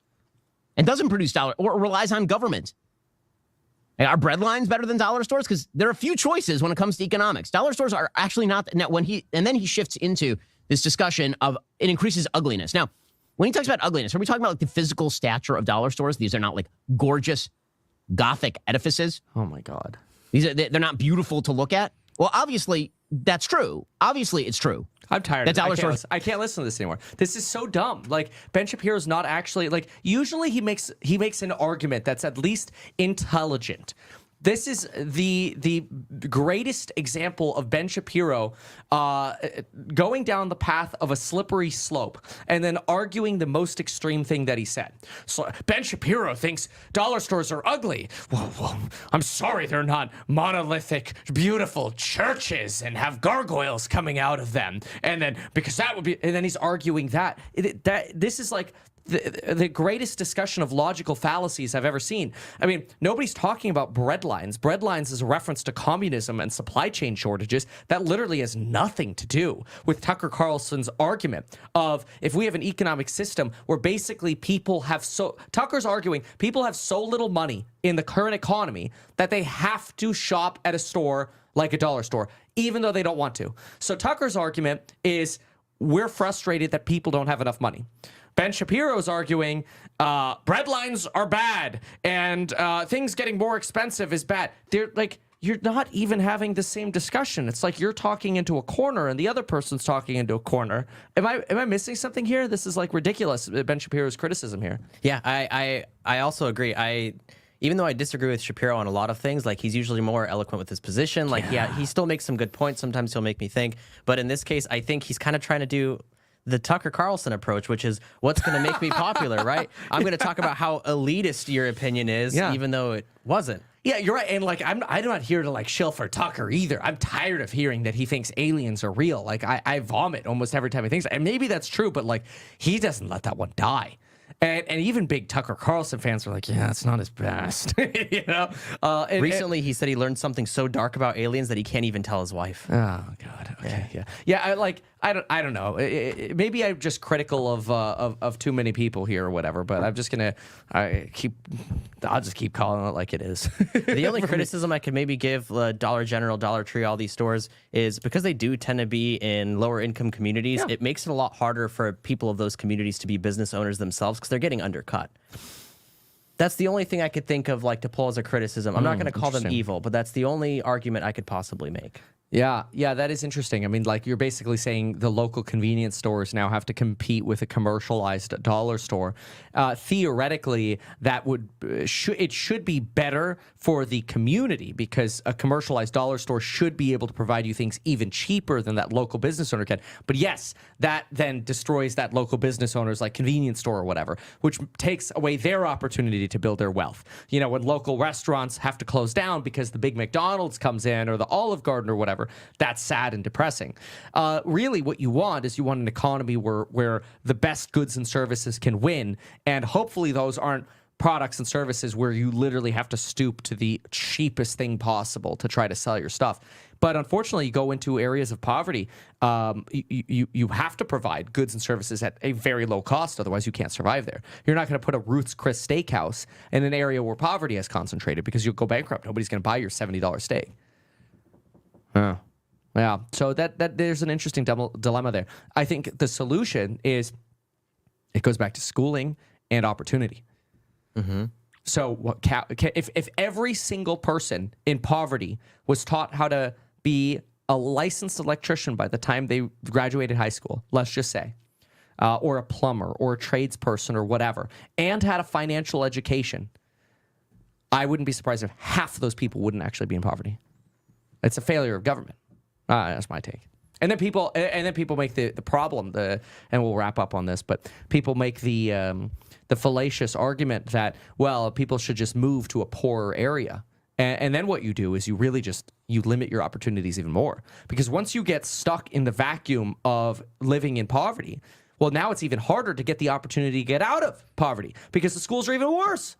Speaker 7: and doesn't produce dollar or relies on government. Are bread lines better than dollar stores? Because there are a few choices when it comes to economics. Dollar stores are actually not. Now, then he shifts into this discussion of it increases ugliness. Now, when he talks about ugliness, are we talking about like the physical stature of dollar stores? These are not like gorgeous Gothic edifices.
Speaker 1: Oh my God.
Speaker 7: They're not beautiful to look at. Well, obviously that's true. Obviously it's true.
Speaker 1: I'm tired
Speaker 7: That
Speaker 1: of it.
Speaker 7: dollar stores.
Speaker 1: I can't listen to this anymore. This is so dumb. Like Ben Shapiro's not actually like usually he makes an argument that's at least intelligent. This is the greatest example of Ben Shapiro going down the path of a slippery slope and then arguing the most extreme thing that he said. So Ben Shapiro thinks dollar stores are ugly. Well, I'm sorry they're not monolithic, beautiful churches and have gargoyles coming out of them. And then because that would be, and then he's arguing that this is like the greatest discussion of logical fallacies I've ever seen. I mean, nobody's talking about bread lines. Bread lines is a reference to communism and supply chain shortages that literally has nothing to do with Tucker Carlson's argument of if we have an economic system where basically Tucker's arguing people have so little money in the current economy that they have to shop at a store like a dollar store, even though they don't want to. So Tucker's argument is we're frustrated that people don't have enough money. Ben Shapiro's arguing bread lines are bad and things getting more expensive is bad. They're like, you're not even having the same discussion. It's like you're talking into a corner and the other person's talking into a corner. Am I missing something here? This is like ridiculous, Ben Shapiro's criticism here.
Speaker 2: Yeah, I also agree. Even though I disagree with Shapiro on a lot of things, like he's usually more eloquent with his position. Like, yeah, he still makes some good points. Sometimes he'll make me think. But in this case, I think he's kind of trying to do the Tucker Carlson approach, which is what's going to make me popular, right? I'm going to talk about how elitist your opinion is, even though it wasn't.
Speaker 1: Yeah, you're right. And like, I'm not here to like shill for Tucker either. I'm tired of hearing that he thinks aliens are real. Like I vomit almost every time he thinks that. And maybe that's true, but like he doesn't let that one die. And even big Tucker Carlson fans are like, yeah, it's not his best. You know?
Speaker 2: Recently, he said he learned something so dark about aliens that he can't even tell his wife.
Speaker 1: Oh God. Okay. Yeah. I don't know. Maybe I'm just critical of too many people here or whatever. But I'm just gonna I'll just keep calling it like it is.
Speaker 2: The only criticism I could maybe give Dollar General, Dollar Tree, all these stores is because they do tend to be in lower income communities. It makes it a lot harder for people of those communities to be business owners themselves because they're getting undercut. That's the only thing I could think of, like, to pull as a criticism. I'm not going to call them evil, but that's the only argument I could possibly make.
Speaker 1: Yeah, that is interesting. I mean, like you're basically saying the local convenience stores now have to compete with a commercialized dollar store. Theoretically, that would it should be better for the community because a commercialized dollar store should be able to provide you things even cheaper than that local business owner can. But yes, that then destroys that local business owner's like convenience store or whatever, which takes away their opportunity to build their wealth. You know, when local restaurants have to close down because the big McDonald's comes in or the Olive Garden or whatever, that's sad and depressing. Really, what you want is you want an economy where the best goods and services can win, and hopefully those aren't products and services where you literally have to stoop to the cheapest thing possible to try to sell your stuff. But unfortunately, you go into areas of poverty, you have to provide goods and services at a very low cost. Otherwise, you can't survive there. You're not going to put a Ruth's Chris steakhouse in an area where poverty is concentrated because you'll go bankrupt. Nobody's going to buy your $70 steak. Oh. Yeah. So that there's an interesting dilemma there. I think the solution is it goes back to schooling and opportunity. Mm-hmm. So if every single person in poverty was taught how to be a licensed electrician by the time they graduated high school, let's just say, or a plumber or a tradesperson or whatever, and had a financial education, I wouldn't be surprised if half of those people wouldn't actually be in poverty. It's a failure of government. That's my take. And then people make the problem, and we'll wrap up on this, but people make the fallacious argument that, well, people should just move to a poorer area. And then what you do is you really you limit your opportunities even more. Because once you get stuck in the vacuum of living in poverty, well, now it's even harder to get the opportunity to get out of poverty because the schools are even worse.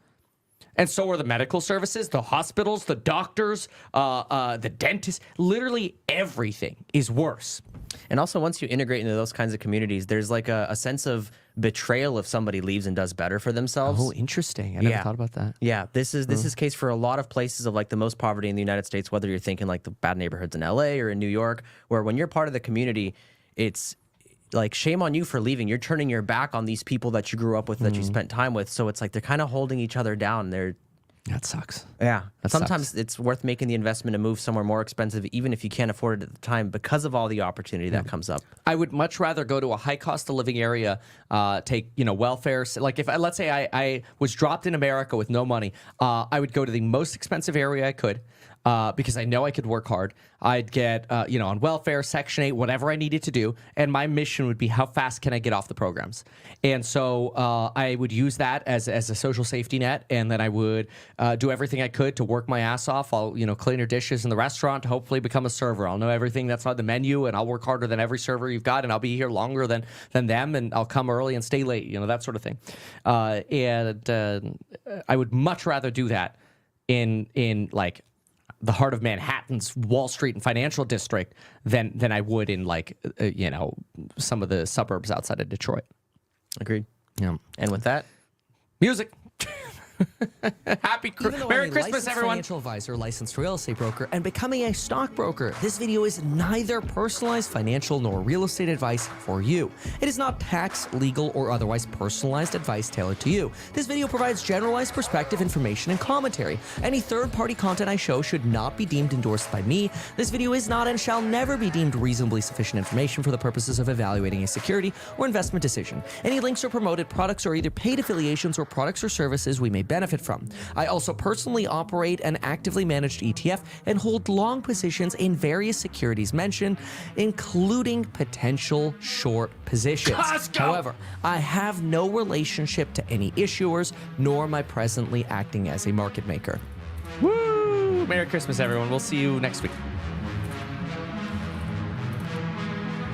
Speaker 1: And so are the medical services, the hospitals, the doctors, the dentists. Literally everything is worse.
Speaker 2: And also, once you integrate into those kinds of communities, there's like a sense of betrayal if somebody leaves and does better for themselves.
Speaker 1: Oh, interesting. I never thought about that.
Speaker 2: Yeah, this is case for a lot of places of like the most poverty in the United States, whether you're thinking like the bad neighborhoods in LA or in New York, where when you're part of the community, it's like, shame on you for leaving. You're turning your back on these people that you grew up with, that you spent time with. So it's like they're kind of holding each other down.
Speaker 1: That sucks.
Speaker 2: Yeah. Sometimes
Speaker 1: sucks.
Speaker 2: it's worth making the investment to move somewhere more expensive, even if you can't afford it at the time, because of all the opportunity that comes up.
Speaker 1: I would much rather go to a high cost of living area, take, welfare. Like if let's say I was dropped in America with no money, I would go to the most expensive area I could. Because I know I could work hard. I'd get, on welfare, Section 8, whatever I needed to do. And my mission would be, how fast can I get off the programs? And so I would use that as a social safety net. And then I would do everything I could to work my ass off. I'll, clean your dishes in the restaurant, hopefully become a server. I'll know everything that's on the menu, and I'll work harder than every server you've got. And I'll be here longer than them. And I'll come early and stay late, that sort of thing. And I would much rather do that in like the heart of Manhattan's Wall Street and financial district than I would in like, some of the suburbs outside of Detroit.
Speaker 2: Agreed.
Speaker 1: Yeah.
Speaker 2: And with that,
Speaker 1: music. Merry
Speaker 9: I'm a
Speaker 1: Christmas,
Speaker 9: licensed
Speaker 1: everyone.
Speaker 9: Financial advisor, licensed real estate broker, and becoming a stockbroker. This video is neither personalized financial nor real estate advice for you. It is not tax, legal, or otherwise personalized advice tailored to you. This video provides generalized perspective, information, and commentary. Any third-party content I show should not be deemed endorsed by me. This video is not and shall never be deemed reasonably sufficient information for the purposes of evaluating a security or investment decision. Any links or promoted products are either paid affiliations or products or services we may benefit from. I also personally operate an actively managed ETF and hold long positions in various securities mentioned, including potential short positions. However, I have no relationship to any issuers, nor am I presently acting as a market maker.
Speaker 1: Woo! Merry Christmas, everyone. We'll see you next week.